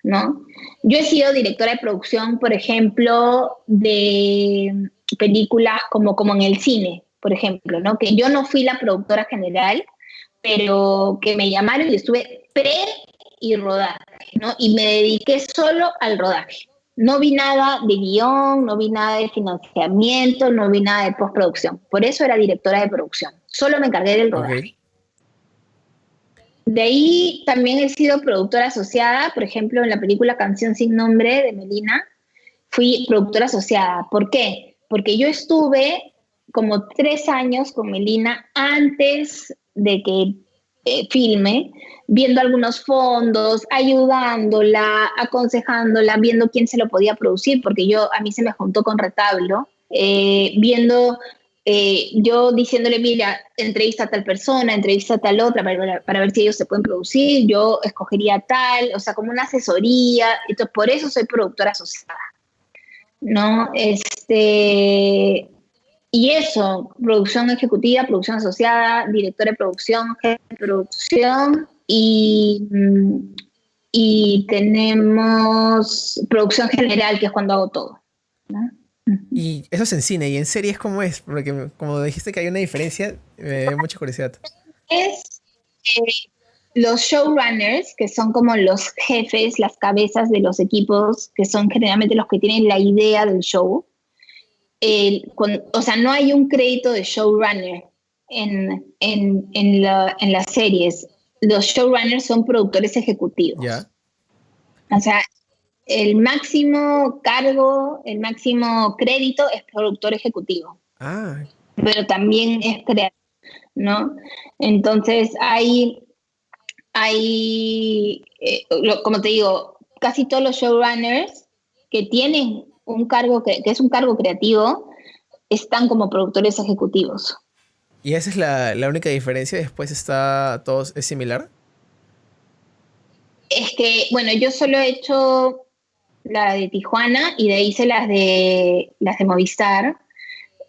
¿no? Yo he sido directora de producción, por ejemplo, de películas como en el cine, por ejemplo, ¿no? Que yo no fui la productora general, pero que me llamaron y estuve y rodaje, ¿no? Y me dediqué solo al rodaje. No vi nada de guión, no vi nada de financiamiento, no vi nada de postproducción. Por eso era directora de producción. Solo me encargué del Ok. rodaje. De ahí también he sido productora asociada, por ejemplo, en la película Canción sin Nombre de Melina, fui productora asociada. ¿Por qué? Porque yo estuve como 3 años con Melina antes de que filme, viendo algunos fondos, ayudándola, aconsejándola, viendo quién se lo podía producir, porque a mí se me juntó con Retablo, viendo, yo diciéndole, mira, entrevista a tal persona, entrevista a tal otra, para ver si ellos se pueden producir, yo escogería tal, o sea, como una asesoría, entonces por eso soy productora asociada. ¿No? Y eso, producción ejecutiva, producción asociada, directora de producción, jefe de producción y tenemos producción general, que es cuando hago todo, ¿no? Y eso es en cine, y en series, ¿cómo es? Porque como dijiste que hay una diferencia, me dio mucha curiosidad. Es los showrunners, que son como los jefes, las cabezas de los equipos, que son generalmente los que tienen la idea del show. O sea, no hay un crédito de showrunner en las series. Los showrunners son productores ejecutivos. ¿Ya? O sea, el máximo cargo, el máximo crédito es productor ejecutivo, Ah, pero también es creativo, ¿no? Entonces, como te digo, casi todos los showrunners que tienen un cargo que es un cargo creativo, están como productores ejecutivos. y esa es la única diferencia, después está todo es similar. Es que, bueno, yo solo he hecho la de Tijuana y de ahí hice las de Movistar.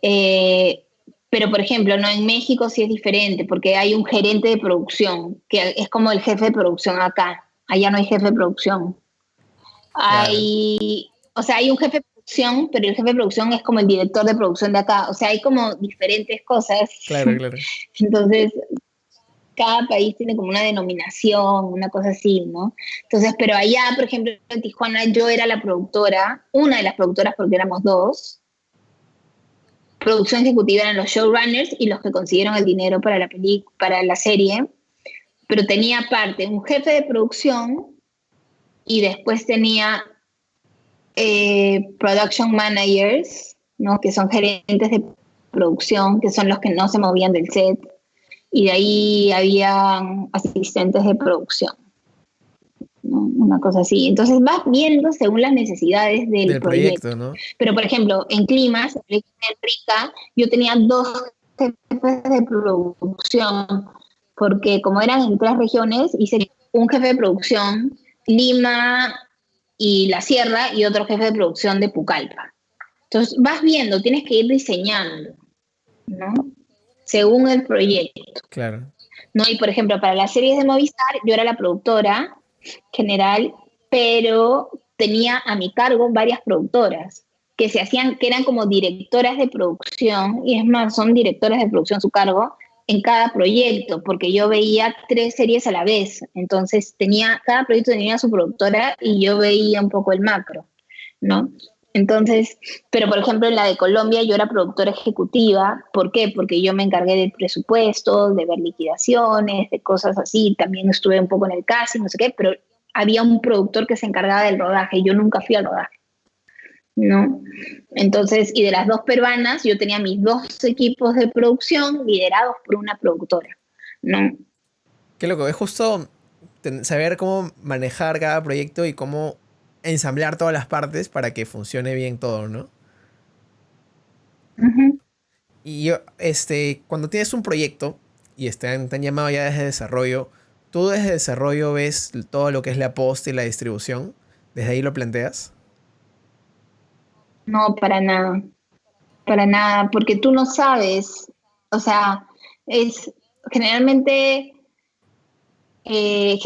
Eh, pero, por ejemplo, no en México sí es diferente, porque hay un gerente de producción, que es como el jefe de producción acá. Allá no hay jefe de producción. Claro, O sea, hay un jefe de producción, pero el jefe de producción es como el director de producción de acá. O sea, hay como diferentes cosas. claro, claro. Entonces, cada país tiene como una denominación, una cosa así, ¿no? Entonces, pero allá, por ejemplo, en Tijuana, yo era la productora, una de las productoras porque éramos dos. Producción ejecutiva eran los showrunners y los que consiguieron el dinero para la serie, pero tenía aparte un jefe de producción y después tenía production managers, ¿no? Que son gerentes de producción, que son los que no se movían del set, y de ahí había asistentes de producción, ¿no? Una cosa así. Entonces vas viendo según las necesidades del Del proyecto, proyecto. ¿no? Pero, por ejemplo, en Climas, en Rica, yo tenía dos jefes de producción, porque como eran en 3 regiones, hice un jefe de producción, Lima y la Sierra, y otro jefe de producción de Pucallpa. Entonces vas viendo, tienes que ir diseñando, ¿no? según el proyecto, Claro. ¿no? Y por ejemplo, para las series de Movistar, yo era la productora general, pero tenía a mi cargo varias productoras que eran como directoras de producción, y es más, son directoras de producción a su cargo en cada proyecto, porque yo veía 3 series a la vez, entonces cada proyecto tenía su productora y yo veía un poco el macro, ¿no? Entonces, pero por ejemplo en la de Colombia yo era productora ejecutiva. ¿Por qué? Porque yo me encargué del presupuesto, de ver liquidaciones, de cosas así. También estuve un poco en el casting, no sé qué, pero había un productor que se encargaba del rodaje y yo nunca fui al rodaje, ¿no? Entonces, y de las dos peruanas, yo tenía mis 2 equipos de producción liderados por una productora, ¿no? Qué loco, es justo saber cómo manejar cada proyecto y cómo ensamblar todas las partes para que funcione bien todo, ¿no? Ujú. Y yo, cuando tienes un proyecto y te han llamado ya desde desarrollo, ¿tú desde desarrollo ves todo lo que es la post y la distribución? ¿Desde ahí lo planteas? No, para nada, porque tú no sabes, o sea, es generalmente, en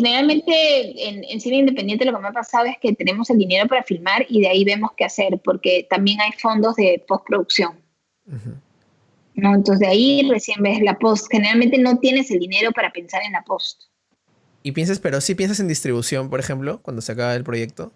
cine independiente lo que me ha pasado es que tenemos el dinero para filmar y de ahí vemos qué hacer, porque también hay fondos de postproducción, Ujú. ¿no? Entonces de ahí recién ves la post. Generalmente no tienes el dinero para pensar en la post. Y piensas, pero sí piensas en distribución, por ejemplo, cuando se acaba el proyecto.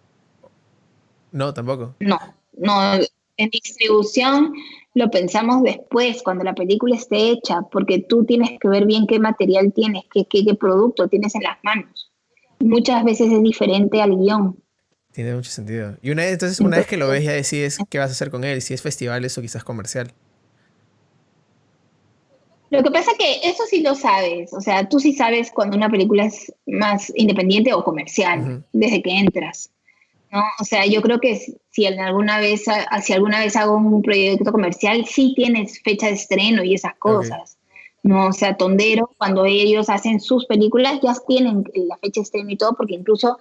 No, tampoco. No, no, en distribución lo pensamos después, cuando la película esté hecha, porque tú tienes que ver bien qué material tienes, qué producto tienes en las manos. Muchas veces es diferente al guión. Tiene mucho sentido. Y una vez que lo Entonces, ves ya decides qué vas a hacer con él, si es festivales o quizás comercial. lo que pasa que eso sí lo sabes, o sea, tú sí sabes cuando una película es más independiente o comercial, Ujú. desde que entras, ¿no? O sea, yo creo que si alguna vez hago un proyecto comercial, sí tienes fecha de estreno y esas Ok. cosas. No, o sea, Tondero, cuando ellos hacen sus películas, ya tienen la fecha de estreno y todo, porque incluso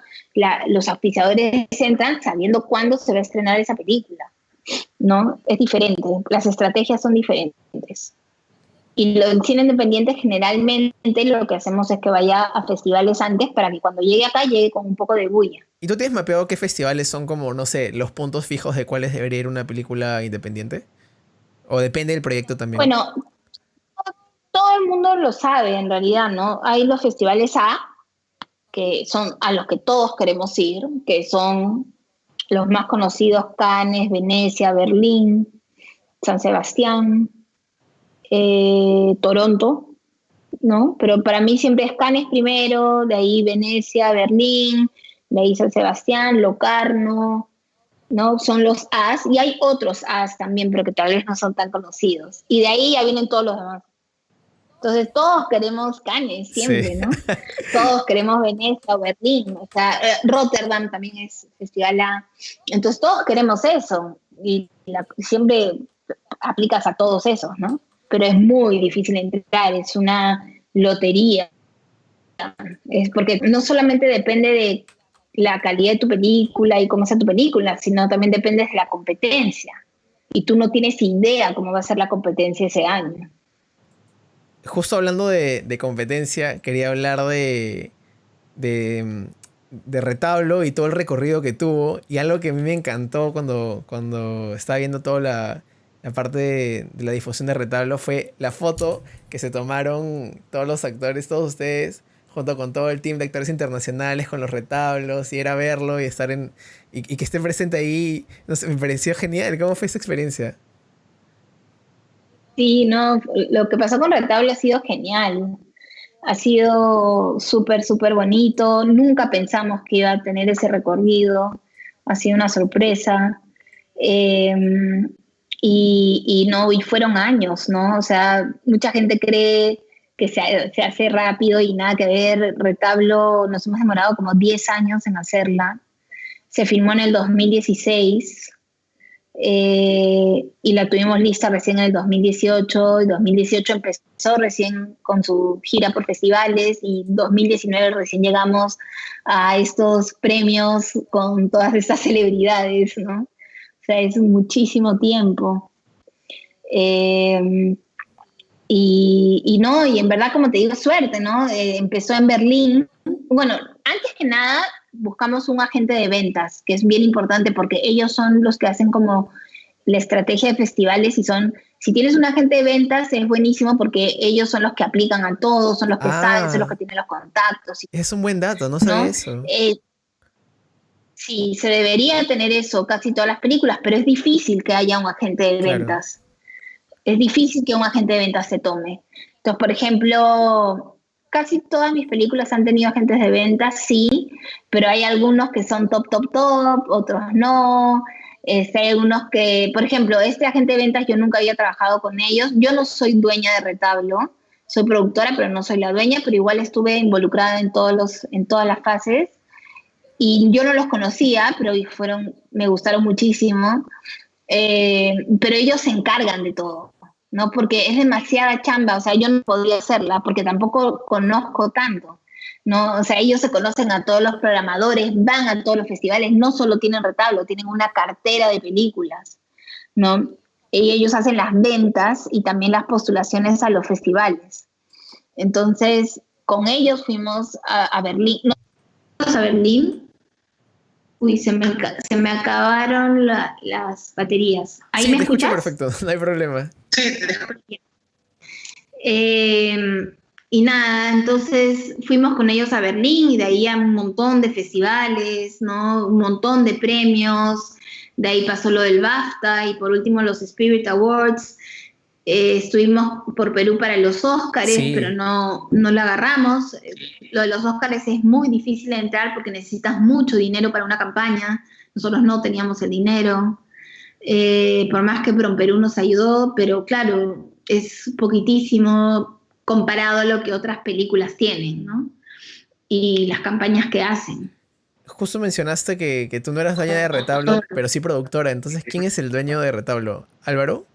los auspiciadores entran sabiendo cuándo se va a estrenar esa película, ¿no? Es diferente, las estrategias son diferentes. Y el cine independiente generalmente lo que hacemos es que vaya a festivales antes para que cuando llegue acá llegue con un poco de bulla. ¿Y tú tienes mapeado qué festivales son como, no sé, los puntos fijos de cuáles debería ir una película independiente? ¿O depende del proyecto también? Bueno, todo el mundo lo sabe en realidad, ¿no? Hay los festivales A, que son a los que todos queremos ir, que son los más conocidos: Cannes, Venecia, Berlín, San Sebastián, Toronto, ¿no? Pero para mí siempre es Cannes primero, de ahí Venecia, Berlín, de ahí San Sebastián, Locarno, ¿no? Son los As, y hay otros As también, pero que tal vez no son tan conocidos. Y de ahí ya vienen todos los demás. Entonces todos queremos Cannes Sí. siempre, ¿no? Todos queremos Venecia o Berlín, o sea, Rotterdam también es festival A. Entonces todos queremos eso y siempre aplicas a todos esos, ¿no? Pero es muy difícil entrar, es una lotería. Es porque no solamente depende de la calidad de tu película y cómo sea tu película, sino también depende de la competencia. Y tú no tienes idea cómo va a ser la competencia ese año. Justo hablando de competencia, quería hablar de, de Retablo y todo el recorrido que tuvo. Y algo que a mí me encantó cuando estaba viendo toda la parte de la difusión de Retablo fue la foto que se tomaron todos los actores, todos ustedes, junto con todo el team de actores internacionales con los retablos. Y era verlo y estar y que esté presente ahí. No sé, me pareció genial. ¿Cómo fue esa experiencia? Sí, no, lo que pasó con Retablo ha sido genial. Ha sido súper, súper bonito. Nunca pensamos que iba a tener ese recorrido. Ha sido una sorpresa. Eh, y no, y fueron años, ¿no? O sea, mucha gente cree que se hace rápido y nada que ver. Retablo, nos hemos demorado como 10 años en hacerla. Se filmó en el 2016, y la tuvimos lista recién en el 2018. El 2018 empezó recién con su gira por festivales y 2019 recién llegamos a estos premios con todas estas celebridades, ¿no? O sea, es muchísimo tiempo. Eh, Y no, y en verdad, como te digo, suerte, ¿no? Empezó en Berlín. Bueno, antes que nada, buscamos un agente de ventas, que es bien importante porque ellos son los que hacen como la estrategia de festivales y son, si tienes un agente de ventas es buenísimo porque ellos son los que aplican a todos, son los que saben, son los Ah, que tienen los contactos, es un buen dato, no sabía ¿no? eso. Sí, se debería tener eso casi todas las películas, pero es difícil que haya un agente de Claro. ventas. Es difícil que un agente de ventas se tome. Entonces, por ejemplo, casi todas mis películas han tenido agentes de ventas, sí, pero hay algunos que son top, top, top, otros no. Hay algunos que, por ejemplo, este agente de ventas yo nunca había trabajado con ellos. Yo no soy dueña de Retablo, soy productora, pero no soy la dueña, pero igual estuve involucrada en todas las fases. Y yo no los conocía, pero me gustaron muchísimo. Pero ellos se encargan de todo, ¿no? Porque es demasiada chamba, o sea, yo no podría hacerla porque tampoco conozco tanto, ¿no? O sea, ellos se conocen a todos los programadores, van a todos los festivales, no solo tienen Retablo, tienen una cartera de películas, ¿no? Y ellos hacen las ventas y también las postulaciones a los festivales. Entonces, con ellos fuimos a Berlín, no, fuimos a Berlín. Uy, se me acabaron las baterías. ¿Ahí Sí, me te escucho escuchas? perfecto, no hay problema. Eh, y nada, entonces fuimos con ellos a Berlín y de ahí a un montón de festivales, ¿no? Un montón de premios. De ahí pasó lo del BAFTA y por último los Spirit Awards. Estuvimos por Perú para los Óscares, pero Sí, no la agarramos. Lo de los Óscares es muy difícil de entrar porque necesitas mucho dinero para una campaña. Nosotros no teníamos el dinero. Por más que Perú nos ayudó, pero claro, es poquitísimo comparado a lo que otras películas tienen, ¿no? Y las campañas que hacen. justo mencionaste que tú no eras dueña de Retablo, pero sí productora. Entonces, ¿quién es el dueño de Retablo? ¿Álvaro?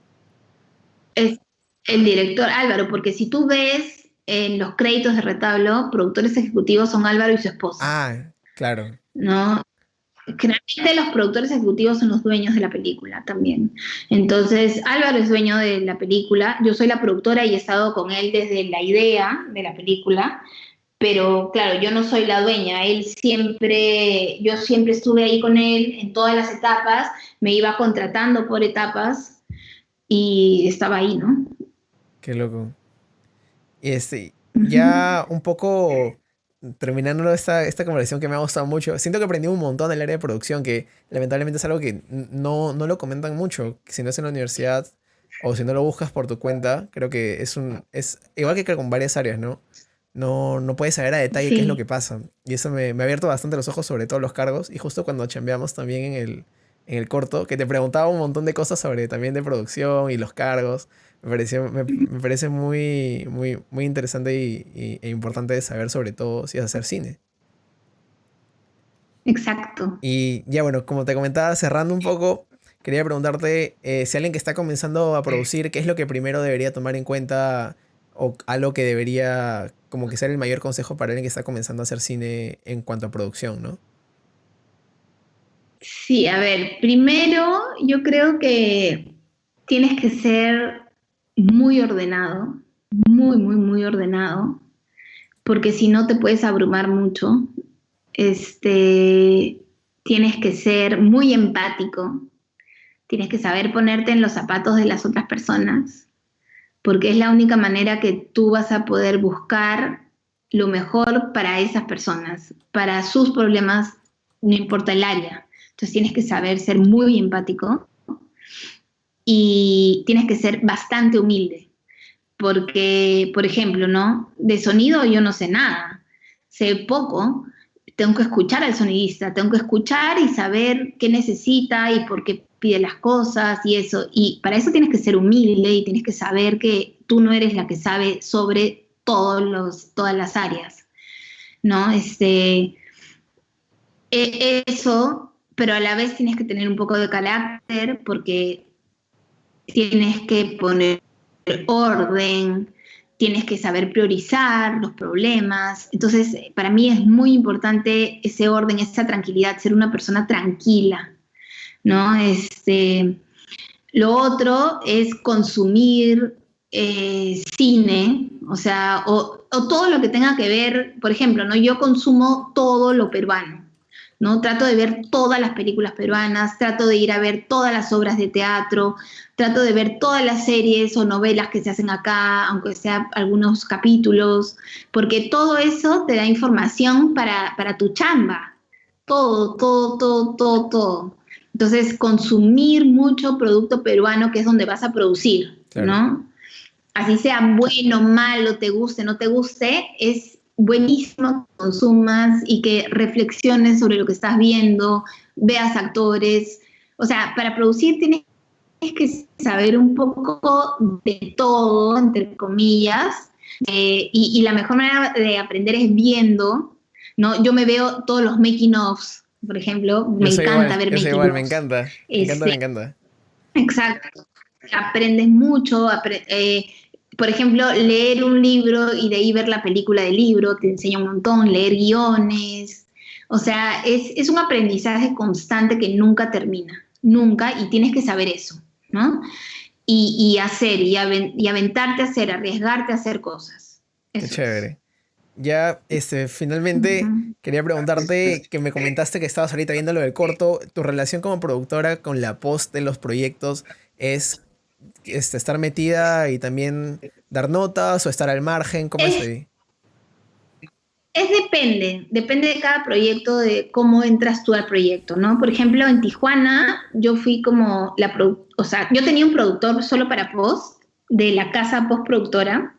Es el director Álvaro, porque si tú ves en los créditos de Retablo, productores ejecutivos son Álvaro y su esposa, Ah, claro. ¿no? Generalmente los productores ejecutivos son los dueños de la película también. Entonces, Álvaro es dueño de la película, yo soy la productora y he estado con él desde la idea de la película, pero claro, yo no soy la dueña, yo siempre estuve ahí con él en todas las etapas, me iba contratando por etapas y estaba ahí, ¿no? Qué loco. Uh -huh. Ya un poco terminando esta conversación que me ha gustado mucho, siento que aprendí un montón del área de producción, que lamentablemente es algo que no lo comentan mucho, que si no es en la universidad o si no lo buscas por tu cuenta, creo que es igual que con varias áreas, ¿no? No puedes saber a detalle qué es lo Sí, que pasa. Y eso me ha abierto bastante los ojos sobre todos los cargos. Y justo cuando chambeamos también en el corto, que te preguntaba un montón de cosas sobre también de producción y los cargos. Me parece muy interesante e importante de saber, sobre todo si es hacer cine. exacto. Y ya bueno, como te comentaba, cerrando un poco, quería preguntarte si alguien que está comenzando a producir, ¿qué es lo que primero debería tomar en cuenta o algo que debería como que ser el mayor consejo para alguien que está comenzando a hacer cine en cuanto a producción, ¿no? Sí, a ver, primero yo creo que tienes que ser muy ordenado, muy ordenado, porque si no te puedes abrumar mucho. Este, tienes que ser muy empático, tienes que saber ponerte en los zapatos de las otras personas, porque es la única manera que tú vas a poder buscar lo mejor para esas personas, para sus problemas, no importa el área. Entonces tienes que saber ser muy empático y tienes que ser bastante humilde, porque, por ejemplo, ¿no? De sonido yo no sé nada, sé poco, tengo que escuchar al sonidista, tengo que escuchar y saber qué necesita y por qué pide las cosas y eso. Y para eso tienes que ser humilde y tienes que saber que tú no eres la que sabe sobre todas las áreas, ¿no? Eso, pero a la vez tienes que tener un poco de carácter porque tienes que poner orden, tienes que saber priorizar los problemas. Entonces, para mí es muy importante ese orden, esa tranquilidad, ser una persona tranquila, ¿no? Lo otro es consumir cine, o sea, o todo lo que tenga que ver, por ejemplo, ¿no? Yo consumo todo lo peruano, ¿no? Trato de ver todas las películas peruanas, trato de ir a ver todas las obras de teatro, trato de ver todas las series o novelas que se hacen acá, aunque sea algunos capítulos, porque todo eso te da información para tu chamba. Todo, todo, todo, todo, todo. Entonces, consumir mucho producto peruano, que es donde vas a producir, Claro. ¿no? Así sea bueno, malo, te guste, no te guste, es buenísimo que consumas y que reflexiones sobre lo que estás viendo, veas actores. O sea, para producir tienes que saber un poco de todo, entre comillas, y la mejor manera de aprender es viendo, ¿no? Yo me veo todos los making ofs, por ejemplo, me encanta ver Yo soy making igual, me ofs. encanta, me encanta, me Este, encanta. exacto, aprendes mucho, por ejemplo, leer un libro y de ahí ver la película del libro te enseña un montón, leer guiones, o sea, es un aprendizaje constante que nunca termina, nunca, y tienes que saber eso, ¿no? Y hacer, y aventarte a hacer, arriesgarte a hacer cosas. Qué Eso es. chévere. Ya, finalmente Ujú. quería preguntarte que me comentaste que estabas ahorita viendo lo del corto. ¿Tu relación como productora con la post de los proyectos es estar metida y también dar notas o estar al margen? ¿Cómo es Es ahí? depende de cada proyecto, de cómo entras tú al proyecto, ¿no? Por ejemplo, en Tijuana, yo fui como o sea, yo tenía un productor solo para post, de la casa postproductora,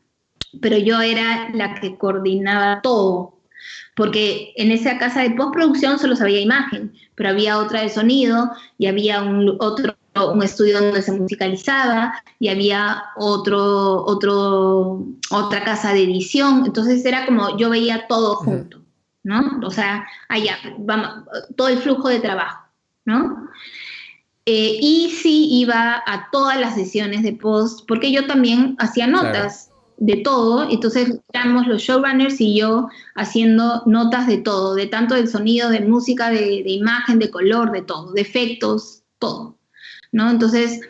pero yo era la que coordinaba todo, porque en esa casa de postproducción solo sabía imagen, pero había otra de sonido y había un estudio donde se musicalizaba y había otra casa de edición, entonces era como yo veía todo Ujú. junto, ¿no? O sea, allá, vamos, todo el flujo de trabajo, ¿no? Y sí iba a todas las sesiones de post, porque yo también hacía Claro. notas de todo, entonces éramos los showrunners y yo haciendo notas de todo, de tanto del sonido, de música, de imagen, de color, de todo, de efectos, todo, ¿no? Entonces,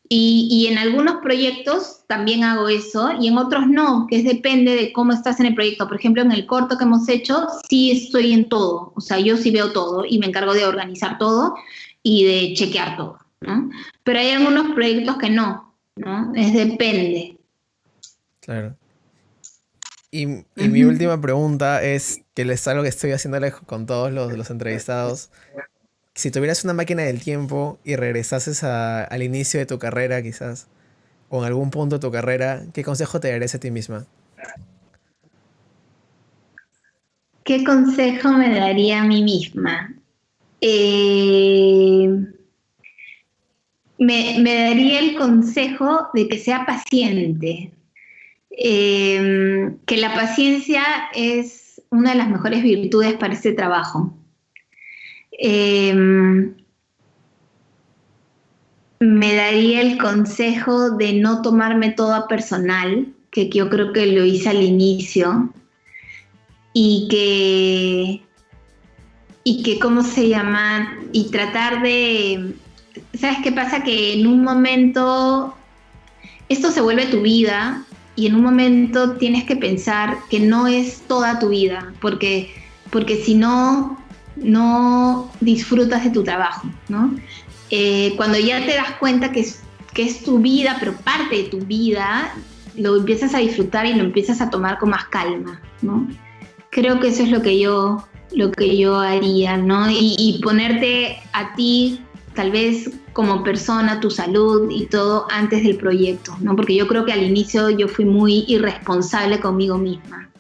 y en algunos proyectos también hago eso y en otros no, que depende de cómo estás en el proyecto. Por ejemplo, en el corto que hemos hecho, sí estoy en todo, o sea, yo sí veo todo y me encargo de organizar todo y de chequear todo, ¿no? Pero hay algunos proyectos que no, ¿no? Es depende. Claro. Y mi Ujú. última pregunta es, que es algo que estoy haciéndole con todos los entrevistados. Si tuvieras una máquina del tiempo y regresases al inicio de tu carrera, quizás, o en algún punto de tu carrera, ¿qué consejo te darías a ti misma? ¿Qué consejo me daría a mí misma? Eh, me daría el consejo de que sea paciente, que la paciencia es una de las mejores virtudes para este trabajo. Eh, Me daría el consejo de no tomarme todo a personal, que yo creo que lo hice al inicio, y ¿cómo se llama? Y tratar de, ¿sabes qué pasa? Que en un momento esto se vuelve tu vida y en un momento tienes que pensar que no es toda tu vida, porque si no, no disfrutas de tu trabajo, ¿no? Cuando ya te das cuenta que es tu vida, pero parte de tu vida, lo empiezas a disfrutar y lo empiezas a tomar con más calma, ¿no? Creo que eso es lo que yo haría, ¿no? Y ponerte a ti, tal vez como persona, tu salud y todo antes del proyecto, ¿no? Porque yo creo que al inicio yo fui muy irresponsable conmigo misma.